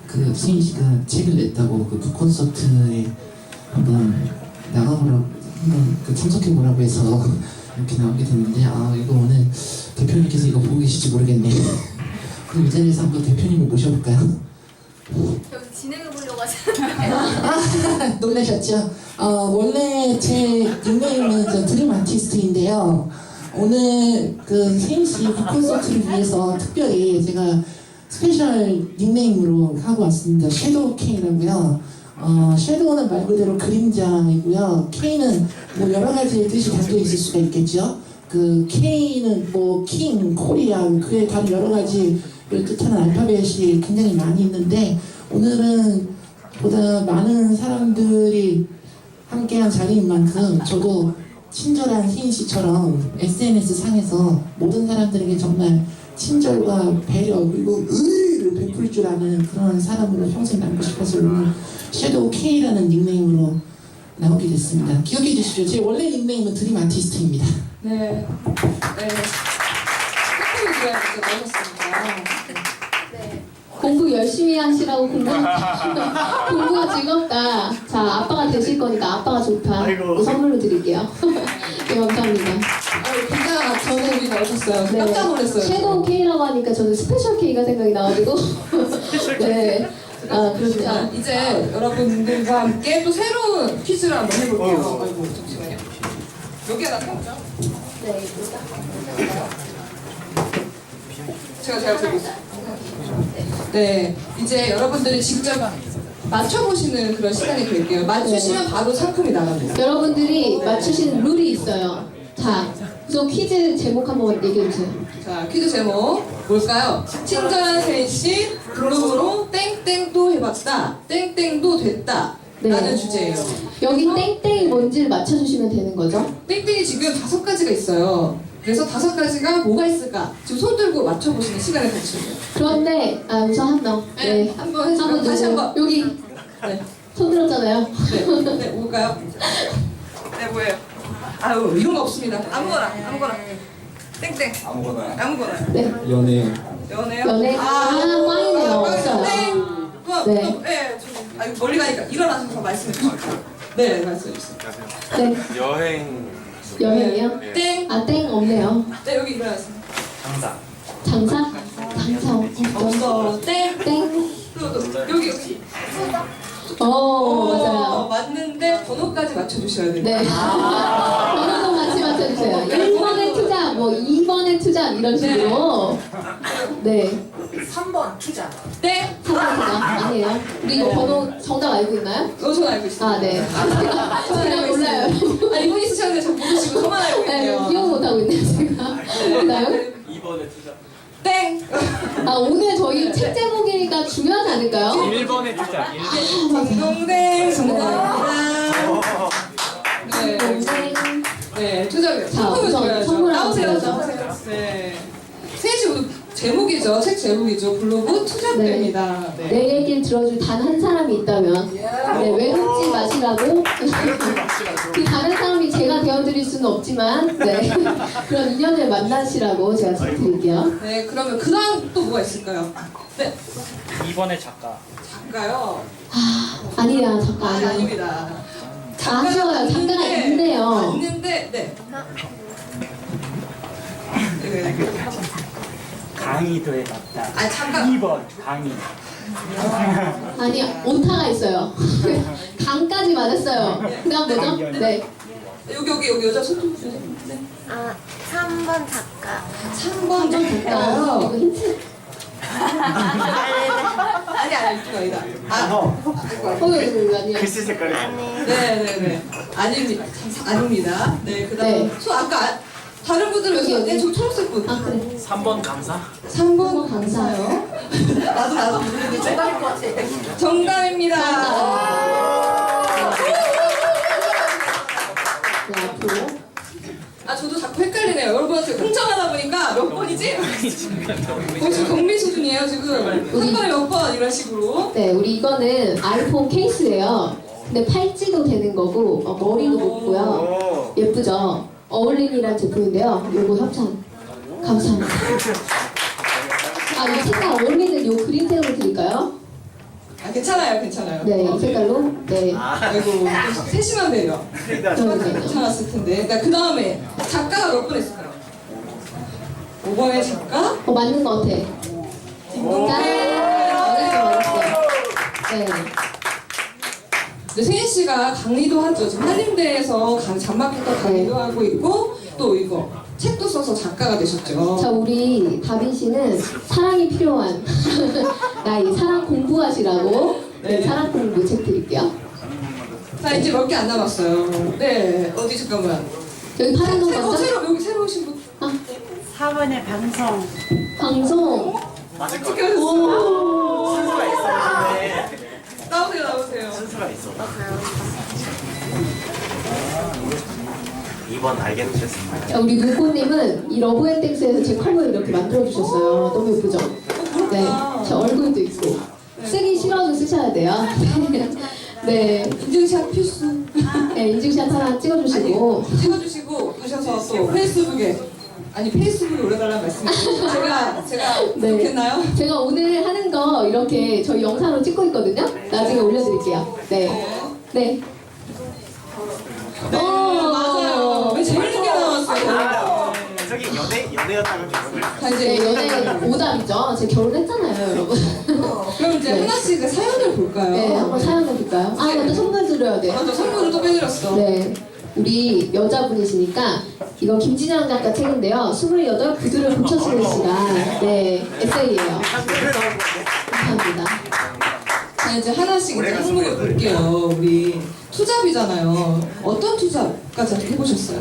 그 승희 씨가 책을 냈다고 그 콘서트에 한번 나가보라고 한번 그 참석해보라고 해서 이렇게 나오게 됐는데 이거 오늘 대표님께서 이거 보고 계실지 모르겠네. 그럼 이 자리에서 한번 대표님을 모셔볼까요? 여기 진행해보려고 하잖아요. 놀라셨죠? 원래 제 닉네임은 드림 아티스트인데요. 오늘 그 세인씨 콘서트를 위해서 특별히 제가 스페셜 닉네임으로 하고 왔습니다. 섀도우K라고요. 섀도우는 말 그대로 그림자이고요. K는 뭐 여러 가지 뜻이 담겨 있을 수가 있겠죠. 그 K는 뭐 킹, 코리안, 그에 다른 여러 가지를 뜻하는 알파벳이 굉장히 많이 있는데 오늘은 보다 많은 사람들이 함께한 자리인 만큼 저도 친절한 희인 씨처럼 SNS 상에서 모든 사람들에게 정말 친절과 배려 그리고 의리를 베풀 줄 아는 그런 사람으로 평생 남고 싶어서 오늘 섀도우K라는 닉네임으로 나오게 됐습니다. 기억해 주시죠. 제 원래 닉네임은 드림 아티스트입니다. 네. 네. 댓글을 드려야겠죠. 나오셨습니다. 네. 공부 열심히 하시라고 공부가 즐겁다. 자, 아빠가 되실 거니까 아빠가 좋다. 아이고. 선물로 드릴게요. 네, 감사합니다. 진짜 저는 나오셨어요. 네. 깜짝 놀랐어요. 섀도우 K라고 하니까 저는 스페셜 K가 생각이 나가지고 네. 자, 그렇죠. 이제 여러분들과 함께 또 새로운 퀴즈를 한번 해볼게요. 아이고, 잠시만요. 여기에다 펴죠? 네, 제가 들고 있어요. 네, 이제 여러분들이 직접 맞춰보시는 그런 시간이 될게요. 맞추시면 바로 상품이 나갑니다. 여러분들이 맞추신 룰이 있어요. 자, 자, 우선 퀴즈 제목 한번 얘기해 주세요. 자, 퀴즈 제목 뭘까요? 친절한 세인씨 블로그로 땡땡도 해봤다, 땡땡도 됐다 네. 라는 주제예요. 여기 땡땡이 뭔지를 맞춰주시면 되는 거죠? 땡땡이 지금 5가지가 있어요. 그래서 5가지가 뭐가 있을까? 지금 손 들고 맞춰보시는 시간을 가지세요. 그런데 우선 한 명. 네. 한번 해주세요. 다시 한번. 여기 네. 손 들었잖아요. 네, 뭘까요? 네, 뭐예요? 아유, 이런 거 없습니다. 아무거나. 땡땡. 아무거나. 네. 연애. 연애요? 연애? 꽝이네요. 없어요. 네. 네. 아유, 멀리 가니까 일어나셔서 말씀해 주세요. 네, 말씀해 주세요. 네. 여행 여행이요? 땡. 땡 없네요. 네, 여기 일어나세요. 장사. 장사? 장사 없어. 땡. 땡. 또, 여기. 맞아요. 맞는데 번호까지 맞춰주셔야 돼요. 네. 번호도 같이 맞춰주세요. 1번에 투자, 뭐 2번에 투자 이런 식으로. 네. 3번 투자. 땡. 3번 투자. 아니에요. 우리 이거 번호 정답 알고 있나요? 전 알고 있어요. 아, 네. 제가 몰라요. 아, 이분 있으셨는데 전 모르시고 저만 알고 네, 있네요. 기억 못하고 있네요, 제가. 있나요? 2번에 투자. 땡. 오늘 저희 책 제목이니까 중요하지 않을까요? 1번에 투자. 동생 정답입니다. 네. 동생. 네, 투자요. 자, 우선 선물 한번 나오세요. 드려야죠. 네. 셋이 오늘 제목이죠. 책 제목이죠. 블로그 투자입니다. 네. 내 얘기를 들어줄 단 한 사람이 있다면 네, 외롭지 마시라고 그 다른 사람이 제가 되어드릴 수는 없지만 네, 그런 인연을 만나시라고 제가 드릴게요. 네, 그러면 그 다음 또 뭐가 있을까요? 네, 2번에 작가. 작가요. 아니야 잠깐 아니, 아니야. 아닙니다. 아쉬워요. 작가가 있네요. 있는데, 네. 네. 강의도 해봤다. 아, 잠깐. 2번 강의. 아니 오타가 있어요. 강까지 맞았어요. 그다음 뭐죠? 네. 여기 여자 손좀 주세요. 네. 3번 작가. 3번 좀 이거 볼까요? 힌트. 아니, 이쪽 아니다. 아니에요. 글씨 색깔이. 네네네. 아닙니다. 아닙니다. 네, 그 다음. 네. 아까 다른 분들은 여기, 여기, 여기. 네, 저 초록색 분. 아 그래. 3번 강사. 3번 감사해요. 나도 모르는데 정답일 것 같아. 정답입니다. 네 앞으로. 아, 저도 자꾸 헷갈리네요. 여러분한테 흥정하다 보니까 몇 번이지? 지금 경미 수준이에요, 지금. 한 번에 몇 번, 이런 식으로. 네, 우리 이거는 아이폰 케이스예요. 근데 팔찌도 되는 거고 머리도 높고요. 예쁘죠? 어울린이라는 제품인데요. 요거 협찬 감사합니다. 이 색깔 어울리는 요 그린색으로 드릴까요? 아, 괜찮아요, 괜찮아요. 네, 이 색깔로. 네. 아이고, 세심한 배려. 그러니까요. 괜찮았을 텐데. 그 다음에 작가가 몇 번 했을까요? 5번의 작가? 맞는 거 같아. 맞았어요. 네. 근데 세인 씨가 강의도 하죠. 지금 한림대에서 잔마켓과 강의도 하고 있고, 또 이거 책도 써서 작가가 되셨죠. 자, 우리 다빈 씨는 사랑이 필요한 나이 사랑 공부하시라고 네, 사랑 공부 책 드릴게요. 자, 이제 몇 개 안 남았어요. 네, 어디 잠깐만. 여기 파란 거 먼저. 여기 새로 오신 분. 4번에 방송. 방송. 맞을 것 어떻게 같아. 하셨어요? 순서가 있어. 나오세요. 순서가 있어. 2번 알겠습니다. 자, 우리 물고님은 이 러브 앤 땡스에서 제 컬러를 이렇게 만들어주셨어요. 너무 예쁘죠? 네. 제 얼굴도 있고. 쓰기 싫어도 쓰셔야 돼요. 네. 인증샷 필수. 네, 인증샷 하나 찍어주시고. 찍어주시고 가셔서 또 페이스북에 페이스북에 올려달라는 말씀이에요. 제가 네. 좋겠나요? 제가 오늘 하는 거 이렇게 저희 영상으로 찍고 있거든요. 나중에 올려드릴게요. 네. 네. 맞아요. 왜 재밌는 게 나왔어요? 저기 연애였다면 좋은데. 자, 네, 이제 연애 오답이죠. 제가 결혼했잖아요, 여러분. 그럼 이제 네. 하나씩 그 사연을 볼까요? 네, 한번 사연해 볼까요? 먼저 선물 드려야 돼. 맞아, 선물을 또 빼드렸어. 네. 우리 여자분이시니까 이거 김진영 작가 책인데요. 28 구두를 고쳐 신을 시간. 네, 에세이예요. 감사합니다. 이제 하나씩 이제 항목을 볼게요. 우리 투잡이잖아요. 어떤 투잡까지 해보셨어요?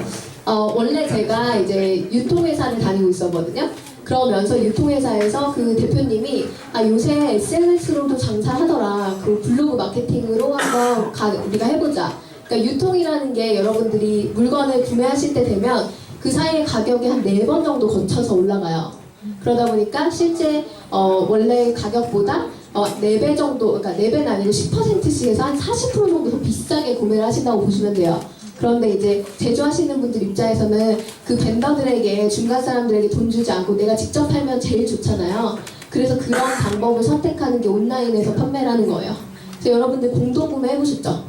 원래 제가 이제 유통회사를 다니고 있었거든요. 그러면서 유통회사에서 그 대표님이 요새 SNS로도 장사하더라. 그 블로그 마케팅으로 한번 우리가 해보자. 그러니까 유통이라는 게 여러분들이 물건을 구매하실 때 되면 그 사이에 가격이 한 4번 정도 거쳐서 올라가요. 그러다 보니까 실제 원래 가격보다 4배 정도, 그러니까 4배는 아니고 10%씩 해서 한 40% 정도 더 비싸게 구매를 하신다고 보시면 돼요. 그런데 이제 제조하시는 분들 입장에서는 그 벤더들에게, 중간 사람들에게 돈 주지 않고 내가 직접 팔면 제일 좋잖아요. 그래서 그런 방법을 선택하는 게 온라인에서 판매라는 거예요. 그래서 여러분들 공동구매 해보셨죠?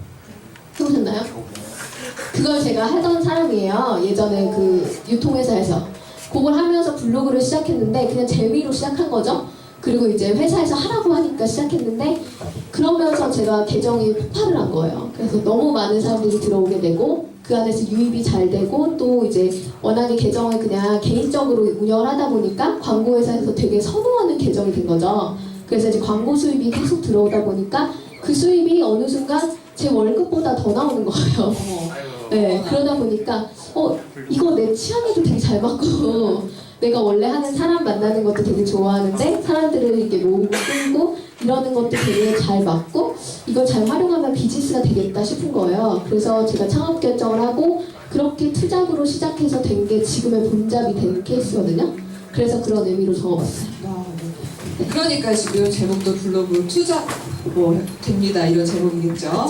해보셨나요? 그걸 제가 하던 사람이에요. 예전에 그 유통회사에서. 그걸 하면서 블로그를 시작했는데 그냥 재미로 시작한 거죠. 그리고 이제 회사에서 하라고 하니까 시작했는데 그러면서 제가 계정이 폭발을 한 거예요. 그래서 너무 많은 사람들이 들어오게 되고 그 안에서 유입이 잘 되고 또 이제 워낙에 계정을 그냥 개인적으로 운영을 하다 보니까 광고회사에서 되게 선호하는 계정이 된 거죠. 그래서 이제 광고 수입이 계속 들어오다 보니까 그 수입이 어느 순간 제 월급보다 더 나오는 거예요. 네, 그러다 보니까 이거 내 취향에도 되게 잘 맞고 내가 원래 하는 사람 만나는 것도 되게 좋아하는데 사람들을 이렇게 모으고 끌고 이러는 것도 되게 잘 맞고 이걸 잘 활용하면 비즈니스가 되겠다 싶은 거예요. 그래서 제가 창업 결정을 하고 그렇게 투잡으로 시작해서 된 게 지금의 본잡이 된 케이스거든요. 그래서 그런 의미로 적어봤어요. 그러니까 지금 제목도 블로그 투잡 됩니다 이런 제목이겠죠.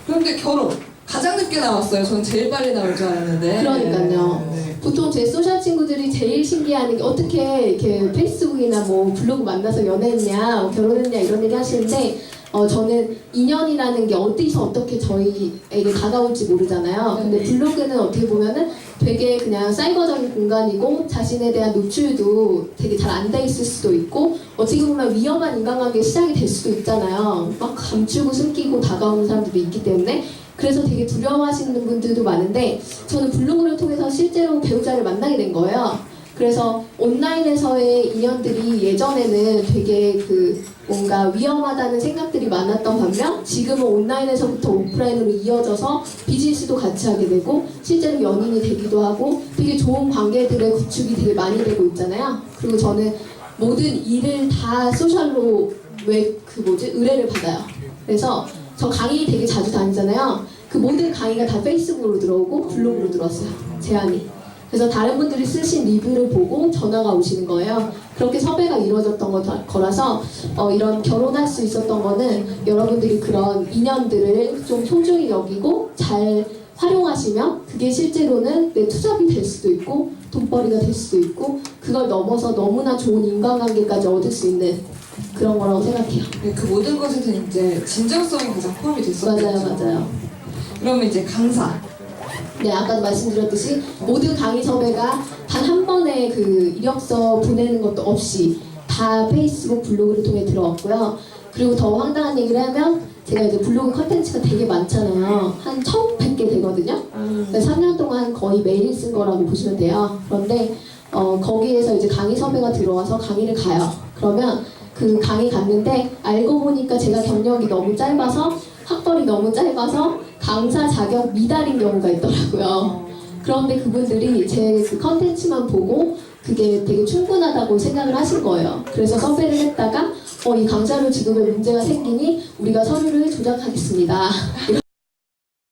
그런데 결혼 가장 늦게 나왔어요. 전 제일 빨리 나올 줄 알았는데. 그러니까요. 네. 보통 제 소셜 친구들이 제일 신기해하는 게 어떻게 이렇게 페이스북이나 뭐 블로그 만나서 연애했냐, 결혼했냐 이런 얘기 하시는데 저는 인연이라는 게 어디서 어떻게 저희에게 다가올지 모르잖아요. 근데 블로그는 어떻게 보면은 되게 그냥 사이버적인 공간이고 자신에 대한 노출도 되게 잘 안 돼 있을 수도 있고 어떻게 보면 위험한 인간관계 시작이 될 수도 있잖아요. 막 감추고 숨기고 다가오는 사람들도 있기 때문에 그래서 되게 두려워하시는 분들도 많은데 저는 블로그를 통해서 실제로 배우자를 만나게 된 거예요. 그래서 온라인에서의 인연들이 예전에는 되게 그 뭔가 위험하다는 생각들이 많았던 반면 지금은 온라인에서부터 오프라인으로 이어져서 비즈니스도 같이 하게 되고 실제로 연인이 되기도 하고 되게 좋은 관계들의 구축이 되게 많이 되고 있잖아요. 그리고 저는 모든 일을 다 소셜로 의뢰를 받아요. 그래서 저 강의 되게 자주 다니잖아요. 그 모든 강의가 다 페이스북으로 들어오고 블로그로 들어왔어요. 제안이. 그래서 다른 분들이 쓰신 리뷰를 보고 전화가 오시는 거예요. 그렇게 섭외가 이루어졌던 거라서 이런 결혼할 수 있었던 거는 여러분들이 그런 인연들을 좀 소중히 여기고 잘 활용하시면 그게 실제로는 내 투잡이 될 수도 있고 돈벌이가 될 수도 있고 그걸 넘어서 너무나 좋은 인간관계까지 얻을 수 있는 그런 거라고 생각해요. 네, 그 모든 것에는 이제 진정성이 가장 포함이 됐었죠. 맞아요. 그러면 이제 강사. 네, 아까도 말씀드렸듯이 모든 강의 섭외가 단 한 번에 그 이력서 보내는 것도 없이 다 페이스북 블로그를 통해 들어왔고요. 그리고 더 황당한 얘기를 하면 제가 이제 블로그 컨텐츠가 되게 많잖아요. 한 1,100개 되거든요. 3년 동안 거의 매일 쓴 거라고 보시면 돼요. 그런데 거기에서 이제 강의 섭외가 들어와서 강의를 가요. 그러면 그 강의 갔는데 알고 보니까 제가 경력이 너무 짧아서 학벌이 너무 짧아서 강사 자격 미달인 경우가 있더라고요. 그런데 그분들이 제 그 컨텐츠만 보고 그게 되게 충분하다고 생각을 하신 거예요. 그래서 섭외를 했다가 이 강사로 지금의 문제가 생기니 우리가 서류를 조작하겠습니다.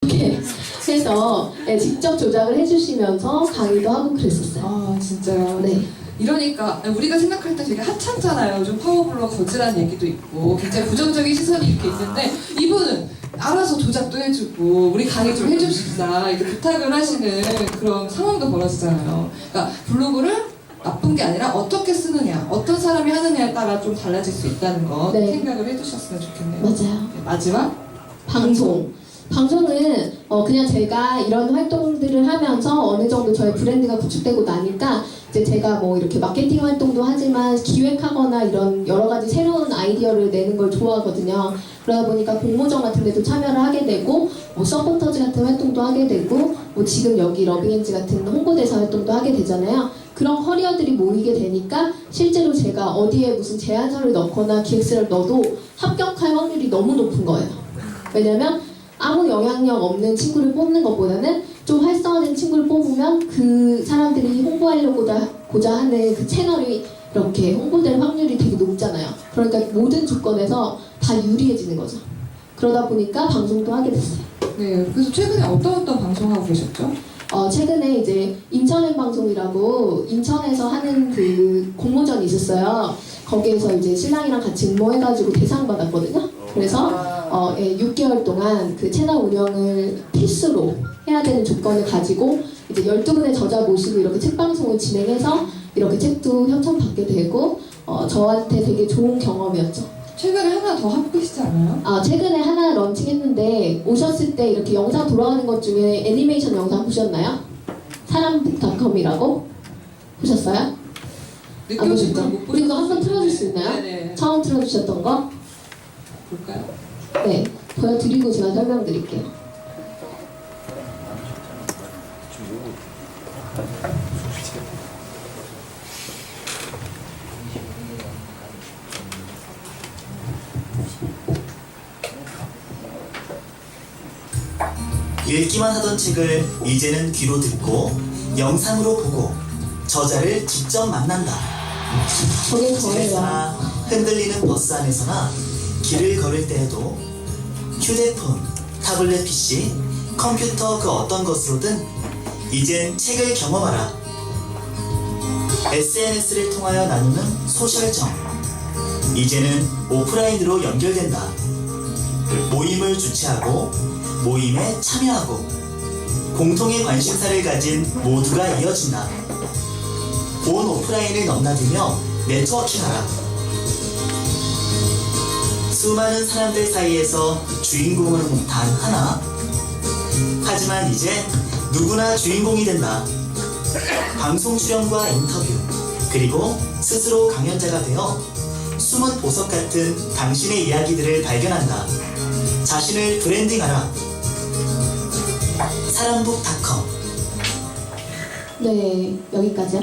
이렇게 해서 직접 조작을 해주시면서 강의도 하고 그랬었어요. 아 진짜요? 네. 이러니까 우리가 생각할 때 되게 하찮잖아요. 요즘 파워블로 거지라는 얘기도 있고 굉장히 부정적인 시선이 이렇게 있는데 이분은 알아서 조작도 해주고 우리 강의 좀 해줍시다 이렇게 부탁을 하시는 그런 상황도 벌어지잖아요. 그러니까 블로그를 나쁜 게 아니라 어떻게 쓰느냐, 어떤 사람이 하느냐에 따라 좀 달라질 수 있다는 거 네. 생각을 해두셨으면 좋겠네요. 맞아요. 네, 마지막 방송은 그냥 제가 이런 활동들을 하면서 어느 정도 저의 브랜드가 구축되고 나니까 이제 제가 뭐 이렇게 마케팅 활동도 하지만 기획하거나 이런 여러 가지 새로운 아이디어를 내는 걸 좋아하거든요. 그러다 보니까 공모전 같은 데도 참여를 하게 되고 뭐 서포터즈 같은 활동도 하게 되고 뭐 지금 여기 러빙엔지 같은 홍보대사 활동도 하게 되잖아요. 그런 커리어들이 모이게 되니까 실제로 제가 어디에 무슨 제안서를 넣거나 기획서를 넣어도 합격할 확률이 너무 높은 거예요. 왜냐면 아무 영향력 없는 친구를 뽑는 것보다는 좀 활성화된 친구를 뽑으면 그 사람들이 홍보하려고자 하는 그 채널이 이렇게 홍보될 확률이 되게 높잖아요. 그러니까 모든 조건에서 다 유리해지는 거죠. 그러다 보니까 방송도 하게 됐어요. 네, 그래서 최근에 어떤 방송하고 계셨죠? 최근에 이제 인천행 방송이라고 인천에서 하는 그 공모전이 있었어요. 거기에서 이제 신랑이랑 같이 응모해가지고 대상 받았거든요. 그래서 6개월 동안 그 채널 운영을 필수로 해야 되는 조건을 가지고 이제 12분의 저자 모시고 이렇게 책 방송을 진행해서 이렇게 책도 협찬받게 되고 저한테 되게 좋은 경험이었죠. 최근에 하나 더 하고 계시지 않아요? 최근에 하나 런칭했는데 오셨을 때 이렇게 영상 돌아가는 것 중에 애니메이션 영상 보셨나요? 사람북닷컴이라고 보셨어요? 느껴질 걸못 우리 그거 한번 틀어줄 수 있나요? 네네. 처음 틀어주셨던 거? 볼까요? 네, 보여드리고 제가 설명드릴게요. 읽기만 하던 책을 이제는 귀로 듣고 영상으로 보고 저자를 직접 만난다. 저게 저예요. 집에서나 흔들리는 버스 안에서나 길을 걸을 때에도 휴대폰, 타블렛 PC, 컴퓨터 그 어떤 것으로든 이젠 책을 경험하라. SNS를 통하여 나누는 소셜정, 이제는 오프라인으로 연결된다. 모임을 주최하고 모임에 참여하고 공통의 관심사를 가진 모두가 이어진다. 온 오프라인을 넘나들며 네트워킹하라. 수많은 사람들 사이에서 주인공은 단 하나. 하지만 이제 누구나 주인공이 된다. 방송 출연과 인터뷰, 그리고 스스로 강연자가 되어 숨은 보석 같은 당신의 이야기들을 발견한다. 자신을 브랜딩하라. 사람북닷컴. 네, 여기까지요.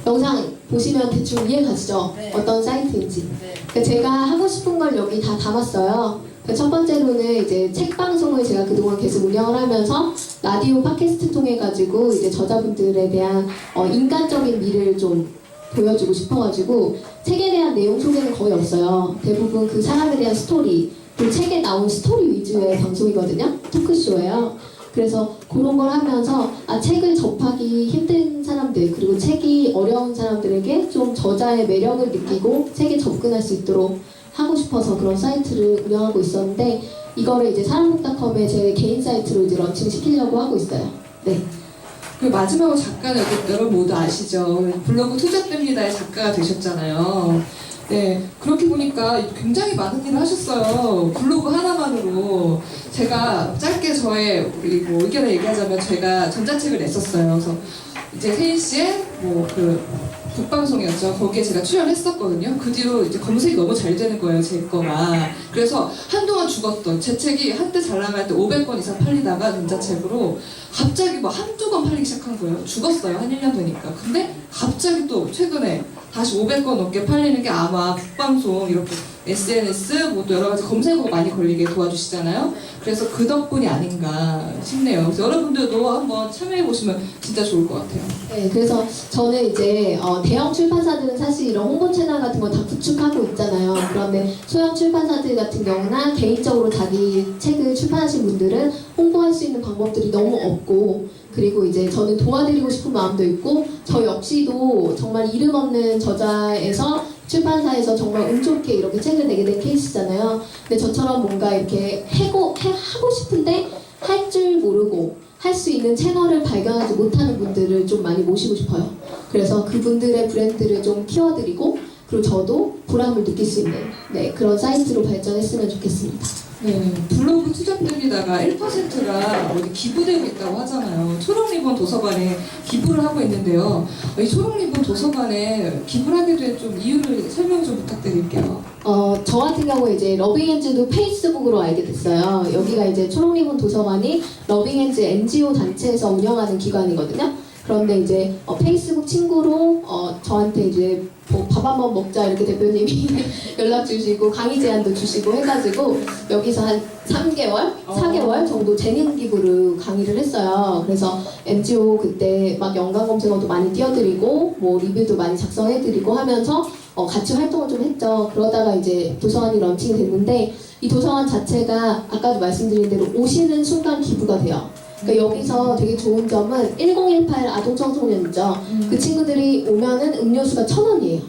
영상 보시면 대충 이해 가시죠? 어떤 사이트인지. 그러니까 제가 하고 싶은 걸 여기 다 담았어요. 그러니까 첫 번째로는 이제 책 방송을 제가 그동안 계속 운영을 하면서 라디오 팟캐스트 통해 가지고 이제 저자분들에 대한 인간적인 미를 좀 보여주고 싶어가지고 책에 대한 내용 소개는 거의 없어요. 대부분 그 사람에 대한 스토리, 그 책에 나온 스토리 위주의 방송이거든요. 토크쇼예요. 그래서 그런 걸 하면서 책을 접하기 힘든 사람들, 그리고 책이 어려운 사람들에게 좀 저자의 매력을 느끼고 책에 접근할 수 있도록 하고 싶어서 그런 사이트를 운영하고 있었는데, 이거를 이제 사람북닷컴에 제 개인 사이트로 이제 런칭시키려고 하고 있어요. 네. 그리고 마지막으로 작가는 여러분 모두 아시죠? 블로그 투잡됩니다의 작가가 되셨잖아요. 네, 그렇게 보니까 굉장히 많은 일을 하셨어요. 블로그 하나만으로. 제가 짧게 저의 뭐 의견을 얘기하자면 제가 전자책을 냈었어요. 그래서 이제 세인 씨의 북방송이었죠. 거기에 제가 출연했었거든요. 그 뒤로 이제 검색이 너무 잘 되는 거예요, 제 거가. 그래서 한동안 죽었던 제 책이 한때 잘 나갈 때 500권 이상 팔리다가 전자책으로 갑자기 뭐 한두 권 팔리기 시작한 거예요. 죽었어요. 한 1년 되니까. 근데 갑자기 또 최근에 다시 500권 넘게 팔리는 게 아마 북방송 이렇게 SNS 뭐 또 여러 가지 검색어가 많이 걸리게 도와주시잖아요. 그래서 그 덕분이 아닌가 싶네요. 그래서 여러분들도 한번 참여해 보시면 진짜 좋을 것 같아요. 네, 그래서 저는 이제 대형 출판사들은 사실 이런 홍보 채널 같은 거 다 구축하고 있잖아요. 그런데 소형 출판사들 같은 경우나 개인적으로 자기 책을 출판하신 분들은 홍보할 수 있는 방법들이 너무 없고, 그리고 이제 저는 도와드리고 싶은 마음도 있고, 저 역시도 정말 이름 없는 저자에서 출판사에서 정말 운 좋게 이렇게 책을 내게 된 케이스잖아요. 근데 저처럼 뭔가 이렇게 하고 싶은데 할 줄 모르고 할 수 있는 채널을 발견하지 못하는 분들을 좀 많이 모시고 싶어요. 그래서 그분들의 브랜드를 좀 키워드리고, 그리고 저도 보람을 느낄 수 있는 그런 사이트로 발전했으면 좋겠습니다. 네, 블로그 투잡됩니다가 1%가 어디 기부되고 있다고 하잖아요. 초록리본 도서관에 기부를 하고 있는데요. 이 초록리본 도서관에 기부를 하게 된 좀 이유를 설명 좀 부탁드릴게요. 저 같은 경우에 이제 러빙엔즈도 페이스북으로 알게 됐어요. 여기가 이제 초록리본 도서관이 러빙엔즈 NGO 단체에서 운영하는 기관이거든요. 그런데 이제 페이스북 친구로 저한테 이제 뭐 밥 한번 먹자 이렇게 대표님이 연락 주시고 강의 제안도 주시고 해가지고 여기서 한 3개월, 4개월 정도 재능 기부를 강의를 했어요. 그래서 NGO 그때 막 연관 검색어도 많이 띄워드리고 뭐 리뷰도 많이 작성해드리고 하면서 같이 활동을 좀 했죠. 그러다가 이제 도서관이 런칭이 됐는데 이 도서관 자체가 아까도 말씀드린 대로 오시는 순간 기부가 돼요. 그러니까 여기서 되게 좋은 점은 1018 아동 청소년이죠. 그 친구들이 오면은 음료수가 1,000원이에요.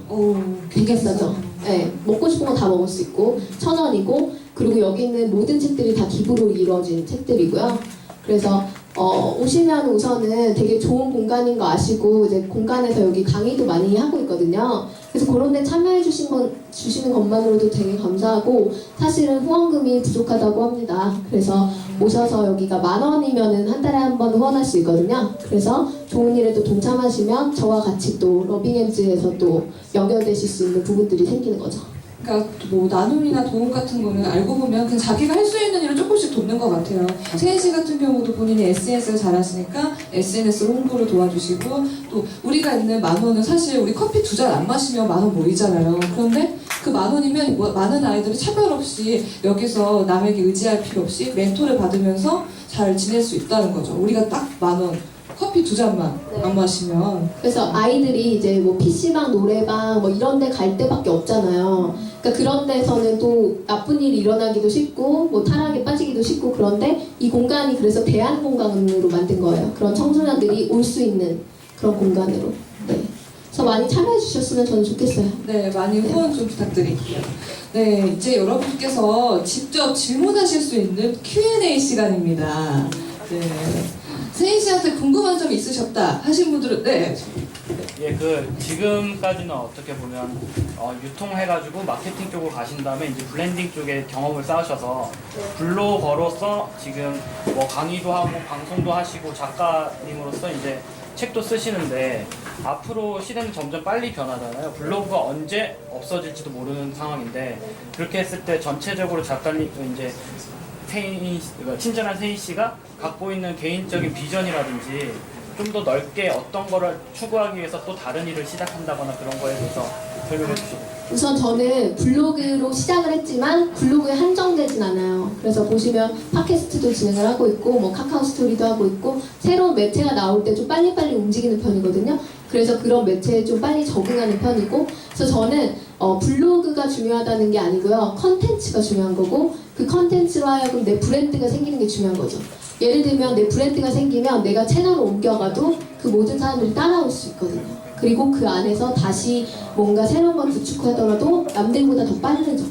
되게 싸죠. 네, 먹고 싶은 거 다 먹을 수 있고 1,000원이고 그리고 여기 있는 모든 책들이 다 기부로 이루어진 책들이고요. 그래서 오시면 우선은 되게 좋은 공간인 거 아시고 이제 공간에서 여기 강의도 많이 하고 있거든요. 그래서 그런 데 참여해 주시는 것만으로도 되게 감사하고 사실은 후원금이 부족하다고 합니다. 그래서 오셔서 여기가 10,000원이면은 한 달에 한 번 후원할 수 있거든요. 그래서 좋은 일에도 동참하시면 저와 같이 또 러빙엔즈에서 또 연결되실 수 있는 부분들이 생기는 거죠. 그러니까 뭐 나눔이나 도움 같은 거는 알고 보면 그냥 자기가 할 수 있는 일을 조금씩 돕는 것 같아요. 세인 씨 같은 경우도 본인이 SNS를 잘하시니까 SNS로 홍보를 도와주시고 또 우리가 있는 10,000원은 사실 우리 커피 2잔 안 마시면 10,000원 모이잖아요. 그런데 그 10,000원이면 많은 아이들이 차별 없이 여기서 남에게 의지할 필요 없이 멘토를 받으면서 잘 지낼 수 있다는 거죠. 우리가 딱 10,000원 커피 2잔만 안 마시면. 그래서 아이들이 이제 뭐 PC방, 노래방 뭐 이런 데 갈 데밖에 없잖아요. 그러니까 그런 데서는 또 나쁜 일이 일어나기도 쉽고 뭐 타락에 빠지기도 쉽고 그런데 이 공간이 그래서 대안 공간으로 만든 거예요. 그런 청소년들이 올 수 있는 그런 공간으로. 네. 그래서 많이 참여해 주셨으면 저는 좋겠어요. 네, 많이 후원 좀 부탁드릴게요. 네, 이제 여러분께서 직접 질문하실 수 있는 Q&A 시간입니다. 네. 세인 씨한테 궁금한 점 있으셨다 하신 분들은 네. 예, 지금까지는 어떻게 보면 유통해가지고 마케팅 쪽으로 가신 다음에 이제 블렌딩 쪽에 경험을 쌓으셔서 블로거로서 지금 뭐 강의도 하고 방송도 하시고 작가님으로서 이제 책도 쓰시는데 앞으로 시대는 점점 빨리 변하잖아요. 블로그가 언제 없어질지도 모르는 상황인데 그렇게 했을 때 전체적으로 작가님 이제 친절한 세인 씨가 갖고 있는 개인적인 비전이라든지 좀 더 넓게 어떤 거를 추구하기 위해서 또 다른 일을 시작한다거나 그런 거에 대해서 설명해 주시고. 우선 저는 블로그로 시작을 했지만 블로그에 한정되진 않아요. 그래서 보시면 팟캐스트도 진행을 하고 있고 뭐 카카오 스토리도 하고 있고 새로운 매체가 나올 때 좀 빨리빨리 움직이는 편이거든요. 그래서 그런 매체에 좀 빨리 적응하는 편이고 그래서 저는 블로그가 중요하다는 게 아니고요. 컨텐츠가 중요한 거고 그 컨텐츠로 하여금 내 브랜드가 생기는 게 중요한 거죠. 예를 들면 내 브랜드가 생기면 내가 채널을 옮겨가도 그 모든 사람들이 따라올 수 있거든요. 그리고 그 안에서 다시 뭔가 새로운 걸 구축하더라도 남들보다 더 빠르죠.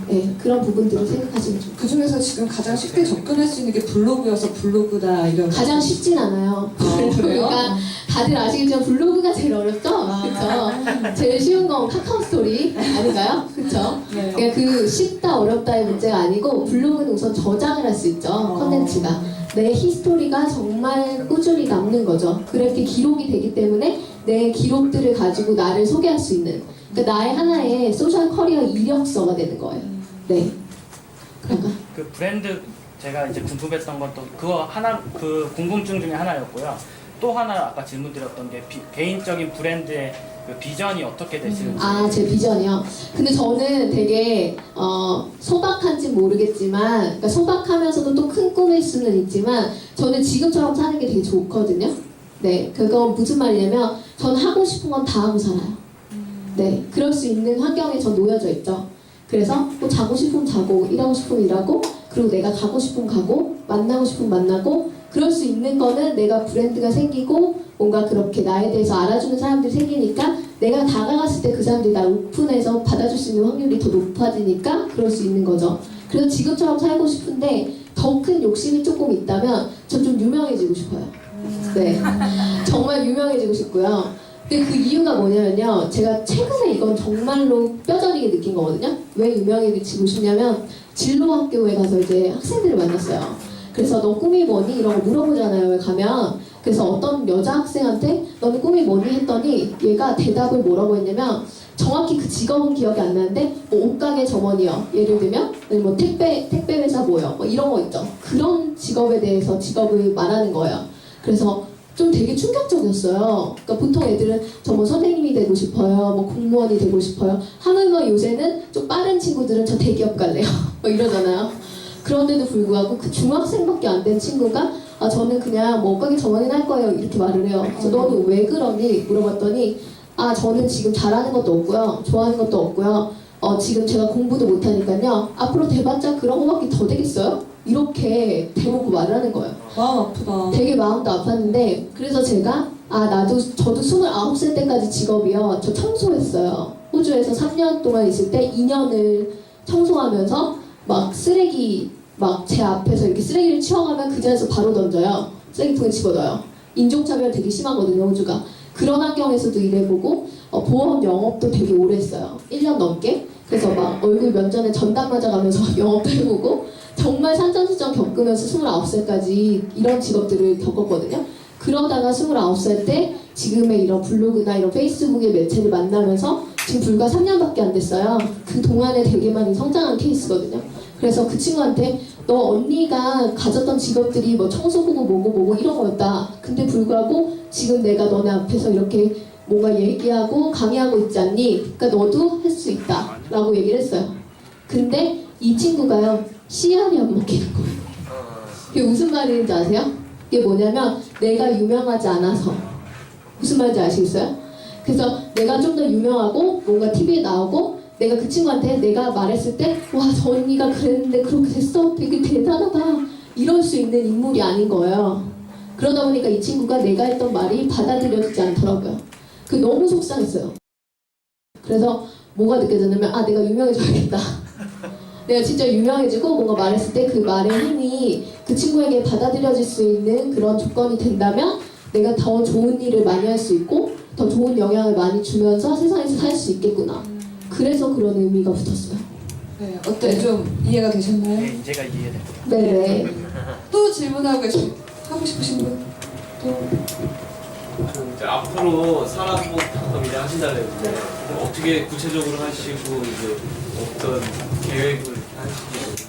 네, 그런 부분들을 생각하시면 좋겠어요. 그 중에서 지금 가장 쉽게 접근할 수 있는 게 블로그여서 블로그다 이런. 가장 쉽진 않아요. 그러니까 다들 아시겠지만 블로그가 제일 어렵죠? 그렇죠? 제일 쉬운 건 카카오 스토리 아닌가요? 그렇죠? 네. 그러니까 그 쉽다 어렵다의 문제가 아니고 블로그는 우선 저장을 할 수 있죠. 컨텐츠가. 내 히스토리가 정말 꾸준히 남는 거죠. 그렇게 기록이 되기 때문에 내 기록들을 가지고 나를 소개할 수 있는 그러니까 나의 하나의 소셜 커리어 이력서가 되는 거예요. 네. 그런가? 그 브랜드 제가 이제 궁금했던 건 또 그거 하나 그 궁금증 중에 하나였고요. 또 하나 아까 질문드렸던 게 개인적인 브랜드의 그 비전이 어떻게 되시는지. 아, 제 비전이요? 근데 저는 되게 소박한지 모르겠지만 그러니까 소박하면서도 또 큰 꿈일 수는 있지만 저는 지금처럼 사는 게 되게 좋거든요. 네, 그건 무슨 말이냐면 저는 하고 싶은 건 다 하고 살아요. 네, 그럴 수 있는 환경에 전 놓여져 있죠. 그래서 뭐 자고 싶으면 자고 일하고 싶으면 일하고 그리고 내가 가고 싶으면 가고 만나고 싶으면 만나고 그럴 수 있는 거는 내가 브랜드가 생기고 뭔가 그렇게 나에 대해서 알아주는 사람들이 생기니까 내가 다가갔을 때 그 사람들이 날 오픈해서 받아줄 수 있는 확률이 더 높아지니까 그럴 수 있는 거죠. 그래서 지금처럼 살고 싶은데 더 큰 욕심이 조금 있다면 전 좀 유명해지고 싶어요. 네, 정말 유명해지고 싶고요. 근데 그 이유가 뭐냐면요. 제가 최근에 이건 정말로 뼈저리게 느낀 거거든요. 왜 유명해지고 싶냐면 진로학교에 가서 이제 학생들을 만났어요. 그래서 너 꿈이 뭐니? 이런 거 물어보잖아요. 왜 가면. 그래서 어떤 여자 학생한테 너는 꿈이 뭐니? 했더니 얘가 대답을 뭐라고 했냐면 정확히 그 직업은 기억이 안 나는데 뭐 옷가게 점원이요. 예를 들면 뭐 택배 회사 뭐요. 뭐 이런 거 있죠. 그런 직업에 대해서 직업을 말하는 거예요. 그래서 좀 되게 충격적이었어요. 그러니까 보통 애들은 저 뭐 선생님이 되고 싶어요, 뭐 공무원이 되고 싶어요 하면 뭐 요새는 좀 빠른 친구들은 저 대기업 갈래요 뭐 이러잖아요. 그런데도 불구하고 그 중학생밖에 안 된 친구가 아 저는 그냥 뭐 가기 전문인 할 거예요 이렇게 말을 해요. 그래서 너는 왜 그러니 물어봤더니 아 저는 지금 잘하는 것도 없고요, 좋아하는 것도 없고요. 지금 제가 공부도 못하니까요. 앞으로 돼봤자 그런 거밖에 더 되겠어요? 이렇게 대놓고 말을 하는 거예요. 마음 아프다. 되게 마음도 아팠는데 그래서 제가 저도 29살 때까지 직업이요. 저 청소했어요. 호주에서 3년 동안 있을 때 2년을 청소하면서 막 쓰레기 막 제 앞에서 이렇게 쓰레기를 치워가면 그 자리에서 바로 던져요. 쓰레기통에 집어넣어요. 인종차별 되게 심하거든요, 호주가. 그런 환경에서도 일해보고 보험 영업도 되게 오래 했어요. 1년 넘게. 그래서 막 얼굴 면전에 전담 맞아가면서 영업도 해보고 정말 산전수전 겪으면서 29살까지 이런 직업들을 겪었거든요. 그러다가 29살 때 지금의 이런 블로그나 이런 페이스북의 매체를 만나면서 지금 불과 3년밖에 안 됐어요. 그 동안에 되게 많이 성장한 케이스거든요. 그래서 그 친구한테 너 언니가 가졌던 직업들이 뭐 청소부고 뭐고 이런 거였다. 근데 불구하고 지금 내가 너네 앞에서 이렇게 뭔가 얘기하고 강의하고 있지 않니? 그러니까 너도 할 수 있다 라고 얘기를 했어요. 근데 이 친구가요 씨알이 안 먹히는 거예요. 이게 무슨 말인지 아세요? 이게 뭐냐면 내가 유명하지 않아서. 무슨 말인지 아시겠어요? 그래서 내가 좀 더 유명하고 뭔가 TV에 나오고 내가 그 친구한테 내가 말했을 때 와 저 언니가 그랬는데 그렇게 됐어? 되게 대단하다 이럴 수 있는 인물이 아닌 거예요. 그러다 보니까 이 친구가 내가 했던 말이 받아들여지지 않더라고요. 그 너무 속상했어요. 그래서 뭐가 느껴졌냐면 내가 유명해져야겠다. 내가 진짜 유명해지고 뭔가 말했을 때 그 말의 힘이 그 친구에게 받아들여질 수 있는 그런 조건이 된다면 내가 더 좋은 일을 많이 할 수 있고 더 좋은 영향을 많이 주면서 세상에서 살 수 있겠구나. 그래서 그런 의미가 붙었어요. 네, 어때? 좀 이해가 되셨나요? 네, 이제가 이해돼요. 네네. 또 질문하고 하고 싶으신 분? 또? 이제 앞으로 사람복닷컴 일을 하신다고 했는데 어떻게 구체적으로 하시고 이제 어떤 계획을 하시는지.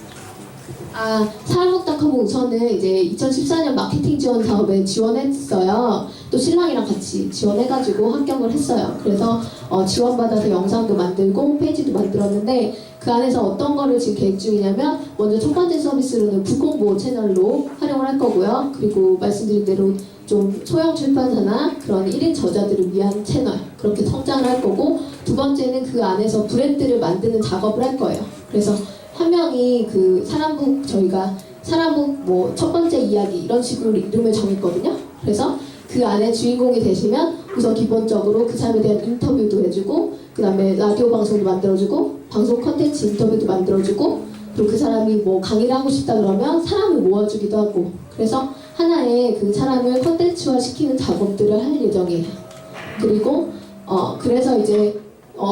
사람복닷컴은 우선은 이제 2014년 마케팅 지원 사업에 지원했어요. 또 신랑이랑 같이 지원해가지고 합격을 했어요. 그래서 지원받아서 영상도 만들고 홈페이지도 만들었는데 그 안에서 어떤 거를 지금 계획 중이냐면 먼저 첫 번째 서비스로는 북공보 채널로 활용을 할 거고요. 그리고 말씀드린 대로 좀 소형 출판사나 그런 1인 저자들을 위한 채널 그렇게 성장을 할 거고 두 번째는 그 안에서 브랜드를 만드는 작업을 할 거예요. 그래서 한 명이 그 사람북 저희가 사람북 뭐 첫 번째 이야기 이런 식으로 이름을 정했거든요. 그래서 그 안에 주인공이 되시면 우선 기본적으로 그 사람에 대한 인터뷰도 해주고 그 다음에 라디오 방송도 만들어주고 방송 컨텐츠 인터뷰도 만들어주고 그리고 그 사람이 뭐 강의를 하고 싶다 그러면 사람을 모아주기도 하고 그래서 하나의 그 사람을 컨텐츠화 시키는 작업들을 할 예정이에요. 그리고 그래서 이제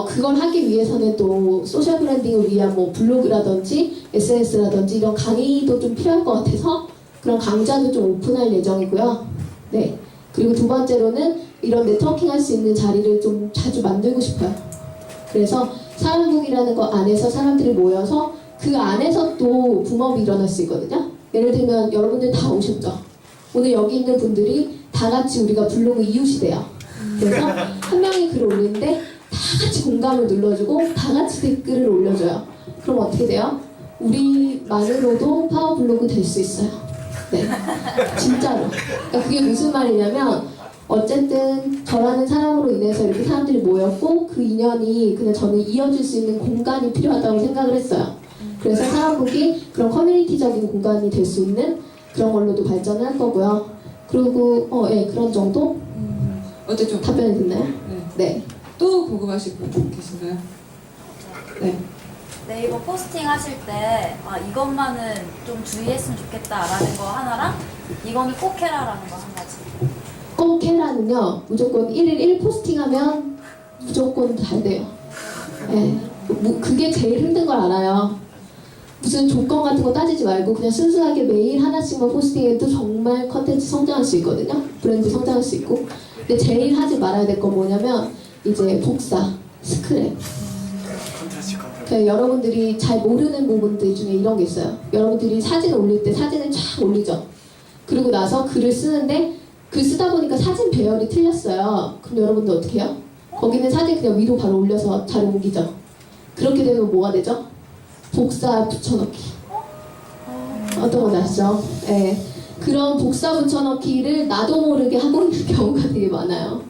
그걸 하기 위해서는 또 소셜 브랜딩을 위한 뭐 블로그라든지 SNS라든지 이런 강의도 좀 필요할 것 같아서 그런 강좌도 좀 오픈할 예정이고요. 네. 그리고 두 번째로는 이런 네트워킹 할 수 있는 자리를 좀 자주 만들고 싶어요. 그래서 사람북이라는 거 안에서 사람들이 모여서 그 안에서 또 붐업이 일어날 수 있거든요. 예를 들면 여러분들 다 오셨죠? 오늘 여기 있는 분들이 다 같이 우리가 블로그 이웃이 돼요. 그래서 한 명이 글을 올리는데 다 같이 공감을 눌러주고 다 같이 댓글을 올려줘요. 그럼 어떻게 돼요? 우리만으로도 파워블로그 될 수 있어요. 네, 진짜로. 그러니까 그게 무슨 말이냐면 어쨌든 저라는 사람으로 인해서 이렇게 사람들이 모였고 그 인연이 그냥 저는 이어질 수 있는 공간이 필요하다고 생각을 했어요. 그래서 사람북이 그런 커뮤니티적인 공간이 될 수 있는 그런 걸로도 발전을 할 거고요. 그리고 그런 정도? 어때 좀 답변이 됐나요? 네. 또 궁금하신 분 계신가요? 네. 네이버 포스팅 하실 때 이것만은 좀 주의했으면 좋겠다라는 거 하나랑 이거는 꼭 해라라는 거 한 가지. 꼭 해라는요. 무조건 1일 1 포스팅하면 무조건 잘 돼요. 네. 그게 제일 힘든 걸 알아요. 무슨 조건 같은 거 따지지 말고 그냥 순수하게 매일 하나씩만 포스팅해도 정말 컨텐츠 성장할 수 있거든요. 브랜드 성장할 수 있고. 근데 제일 하지 말아야 될 건 뭐냐면 이제 복사, 스크랩. 그러니까 여러분들이 잘 모르는 부분들 중에 이런 게 있어요. 여러분들이 사진 올릴 때 사진을 쫙 올리죠. 그리고 나서 글을 쓰는데 글 쓰다 보니까 사진 배열이 틀렸어요. 그럼 여러분들 어떻게 해요? 거기는 사진 그냥 위로 바로 올려서 잘 옮기죠. 그렇게 되면 뭐가 되죠? 복사 붙여넣기. 어떤 건 아시죠? 네. 그런 복사 붙여넣기를 나도 모르게 하고 있는 경우가 되게 많아요.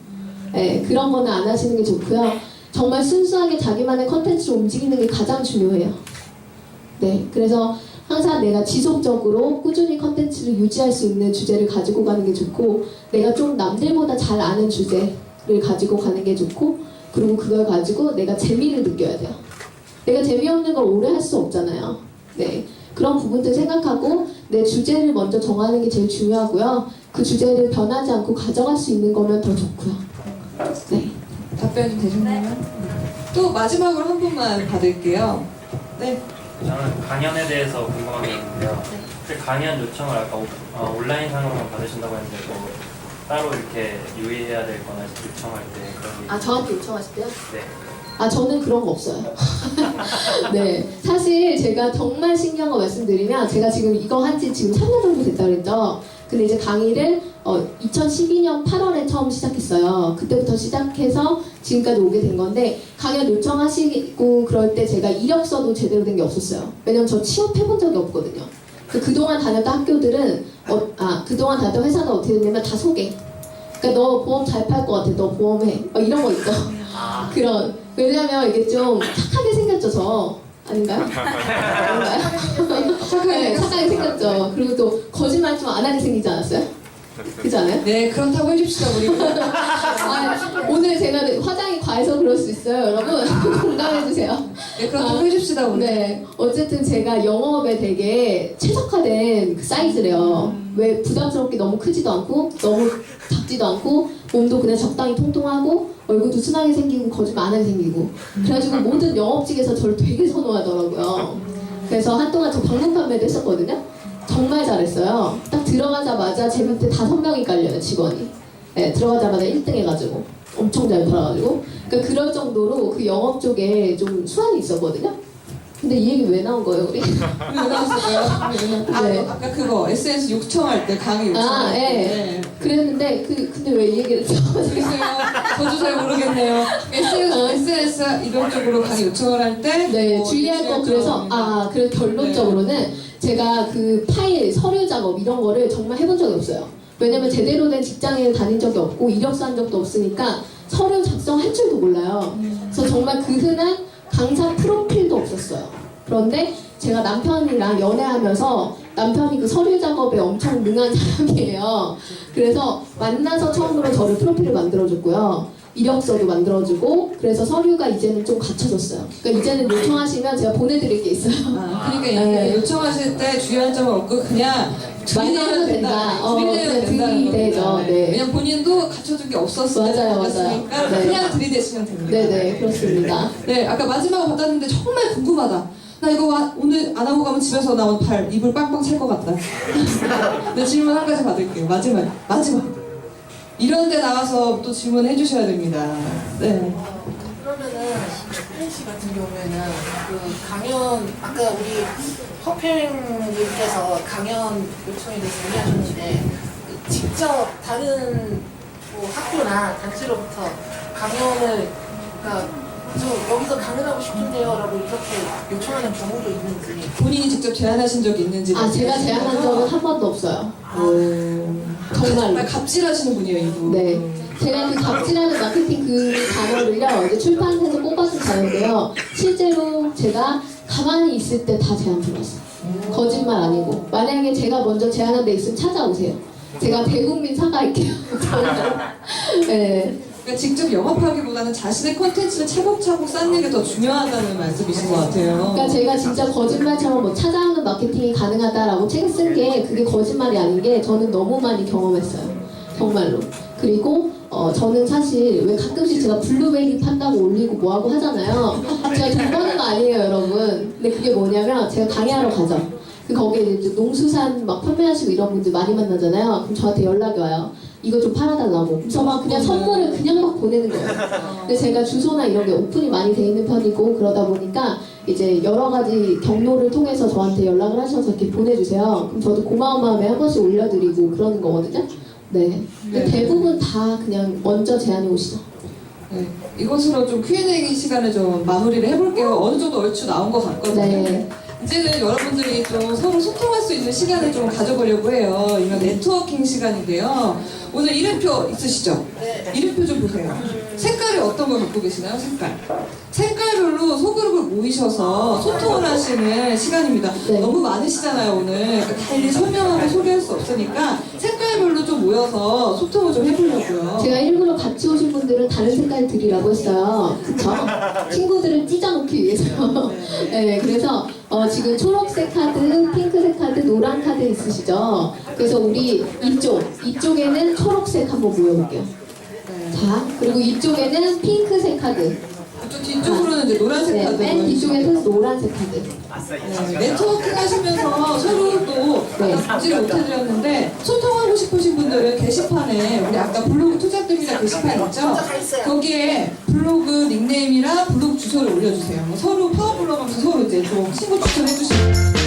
네. 그런 거는 안 하시는 게 좋고요. 정말 순수하게 자기만의 컨텐츠로 움직이는 게 가장 중요해요. 네. 그래서 항상 내가 지속적으로 꾸준히 컨텐츠를 유지할 수 있는 주제를 가지고 가는 게 좋고, 내가 좀 남들보다 잘 아는 주제를 가지고 가는 게 좋고, 그리고 그걸 가지고 내가 재미를 느껴야 돼요. 내가 재미없는 걸 오래 할 수 없잖아요. 네. 그런 부분들 생각하고 내 주제를 먼저 정하는 게 제일 중요하고요. 그 주제를 변하지 않고 가져갈 수 있는 거면 더 좋고요. 네. 답변이 좀 되셨나요? 또 마지막으로 한 분만 받을게요. 네. 저는 강연에 대해서 궁금한 게 있는데요. 그 강연 요청을 아까 온라인상으로만 받으신다고 했는데 뭐 따로 이렇게 유의해야 될 거나 요청할 때 그런 게 아, 저한테 요청하실 때요? 네. 아, 저는 그런 거 없어요. 네. 사실 제가 정말 신기한 거 말씀드리면, 제가 지금 이거 한 지 지금 3년 정도 됐다 그랬죠? 근데 이제 강의를 2012년 8월에 처음 시작했어요. 그때부터 시작해서 지금까지 오게 된 건데, 강연 요청하시고 그럴 때 제가 이력서도 제대로 된 게 없었어요. 왜냐면 저 취업해본 적이 없거든요. 그동안 다녔던 학교들은, 그동안 다녔던 회사는 어떻게 됐냐면 다 소개. 그러니까 너 보험 잘 팔 것 같아. 너 보험해. 이런 거 있죠. 그런. 왜냐면 이게 좀 착하게 생겼죠, 저. 아닌가요? 아닌가요? 착하게 생겼죠. 그리고 또 거짓말 좀 안 하게 생기지 않았어요? 그렇지 않아요? 네, 그렇다고 해줍시다, 우리. 오늘 제가 화장이 과해서 그럴 수 있어요, 여러분. 공감해주세요. 네, 그렇다고 해줍시다, 우리. 네, 어쨌든 제가 영업에 되게 최적화된 그 사이즈래요. 왜 부담스럽게 너무 크지도 않고 너무 작지도 않고 몸도 그냥 적당히 통통하고 얼굴도 순하게 생기고 거짓말 안 하게 생기고, 그래가지고 모든 영업직에서 저를 되게 선호하더라고요. 그래서 한동안 저 방문 판매도 했었거든요. 정말 잘했어요. 딱 들어가자마자 제 밑에 5명이 깔려요, 직원이. 네, 들어가자마자 1등 해가지고 엄청 잘 팔아가지고, 그러니까 그럴 정도로 그 영업 쪽에 좀 수완이 있었거든요. 근데 이 얘기 왜 나온 거예요, 우리? 왜 나왔을까요? 네. 아까 그거 SNS 요청할 때, 강의 요청할 때. 네. 그랬는데 근데 왜 이 얘기를 글쎄요. 저도 잘 모르겠네요. SNS 이런 쪽으로 강의 요청을 할 때. 네, 주의할 거. 그래서 그래서 결론적으로는 제가 그 파일, 서류 작업 이런 거를 정말 해본 적이 없어요. 왜냐면 제대로 된 직장에 다닌 적이 없고 이력서 한 적도 없으니까 서류 작성할 줄도 몰라요. 그래서 정말 그 흔한 강사 프로필도 없었어요. 그런데 제가 남편이랑 연애하면서 남편이 그 서류 작업에 엄청 능한 사람이에요. 그래서 만나서 처음으로 저를 프로필을 만들어줬고요. 이력서도 만들어주고, 그래서 서류가 이제는 좀 갖춰졌어요. 그러니까 이제는 요청하시면 제가 보내드릴 게 있어요. 그러니까 이게 요청하실 때 주의할 점은 없고 그냥 만나면 된다. 들이대면 된다는 들이대죠. 겁니다. 네. 왜냐면 본인도 갖춰준 게 없었으니까 맞아요. 네. 그냥 들이대시면 됩니다. 네네, 그렇습니다. 네, 아까 마지막으로 받았는데 정말 궁금하다. 나 이거 오늘 안 하고 가면 집에서 나온 팔 이불 빵빵 찰 것 같다. 네, 질문 한 가지 받을게요. 마지막. 이런 데 나와서 또 질문해 주셔야 됩니다. 네. 그러면은 혜씨 같은 경우에는 그 강연 아까 우리 허평님께서 강연 요청에 대해서 얘기하셨는데 직접 다른 뭐 학교나 단체로부터 강연을 그러니까 저 여기서 강연하고 싶은데요라고 이렇게 요청하는 경우도 있는지 본인이 직접 제안하신 적이 있는지. 제가 제안한 적은 한 번도 없어요. 정말 갑질하시는 분이에요, 이분. 네. 제가 그 갑질하는 마케팅 그 단어를요, 이제 출판사에서 뽑아서 자는데요. 실제로 제가 가만히 있을 때 다 제안 들었어요. 거짓말 아니고. 만약에 제가 먼저 제안한 데 있으면 찾아오세요. 제가 대국민 사과할게요. 네. 그러니까 직접 영업하기보다는 자신의 콘텐츠를 차곡차곡 쌓는 게 더 중요하다는 말씀이신 것 같아요. 그러니까 제가 진짜 거짓말처럼 뭐 찾아오는 마케팅이 가능하다라고 책을 쓴 게 그게 거짓말이 아닌 게 저는 너무 많이 경험했어요. 정말로. 그리고 저는 사실 왜 가끔씩 제가 블루베리 판다고 올리고 뭐하고 하잖아요. 제가 돈 버는 거 아니에요, 여러분. 근데 그게 뭐냐면 제가 강의하러 가죠. 거기에 이제 농수산 막 판매하시고 이런 분들 많이 만나잖아요. 그럼 저한테 연락이 와요. 이거 좀 팔아달라고. 그래서 막 그냥 선물을 그냥 막 보내는 거예요. 근데 제가 주소나 이런 게 오픈이 많이 돼 있는 편이고 그러다 보니까 이제 여러 가지 경로를 통해서 저한테 연락을 하셔서 이렇게 보내주세요. 그럼 저도 고마운 마음에 한 번씩 올려드리고 그러는 거거든요. 네. 근데 네. 대부분 다 그냥 먼저 제안이 오시죠. 네, 이것으로 좀 Q&A 시간을 좀 마무리를 해볼게요. 어느 정도 얼추 나온 것 같거든요. 네. 이제는 여러분들이 좀 서로 소통할 수 있는 시간을 좀 가져보려고 해요. 이건 네트워킹 시간인데요. 오늘 이름표 있으시죠? 네. 이름표 좀 보세요. 색깔이 어떤 걸 갖고 계시나요? 색깔별로 소그룹을 모이셔서 소통을 하시는 시간입니다. 네. 너무 많으시잖아요, 오늘. 다 일일이 설명하고 소개할 수 없으니까 색깔별로 좀 모여서 소통을 좀 해보려고요. 제가 일부러 같이 오신 분들은 다른 색깔 드리라고 했어요. 그쵸? 친구들을 찢어놓기 위해서. 네, 그래서 지금 초록색 카드, 핑크색 카드, 노란 카드 있으시죠? 그래서 우리 이쪽에는 초록색 한번 모여볼게요. 자, 그리고 이쪽에는 핑크색 카드. 또 뒤쪽으로는 이제 노란색 카드. 맨 뒤쪽에는 노란색 카드. 네, 네트워킹 하시면서 서로 또 답지를 못해드렸는데 소통하고 싶으신 분들은 게시판에 우리 아까 블로그 투잡됩니다 게시판 있죠? 거기에 블로그 닉네임이랑 블로그 주소를 올려주세요. 서로 파워 불러가면서 서로 이제 좀 친구 추천해주시고.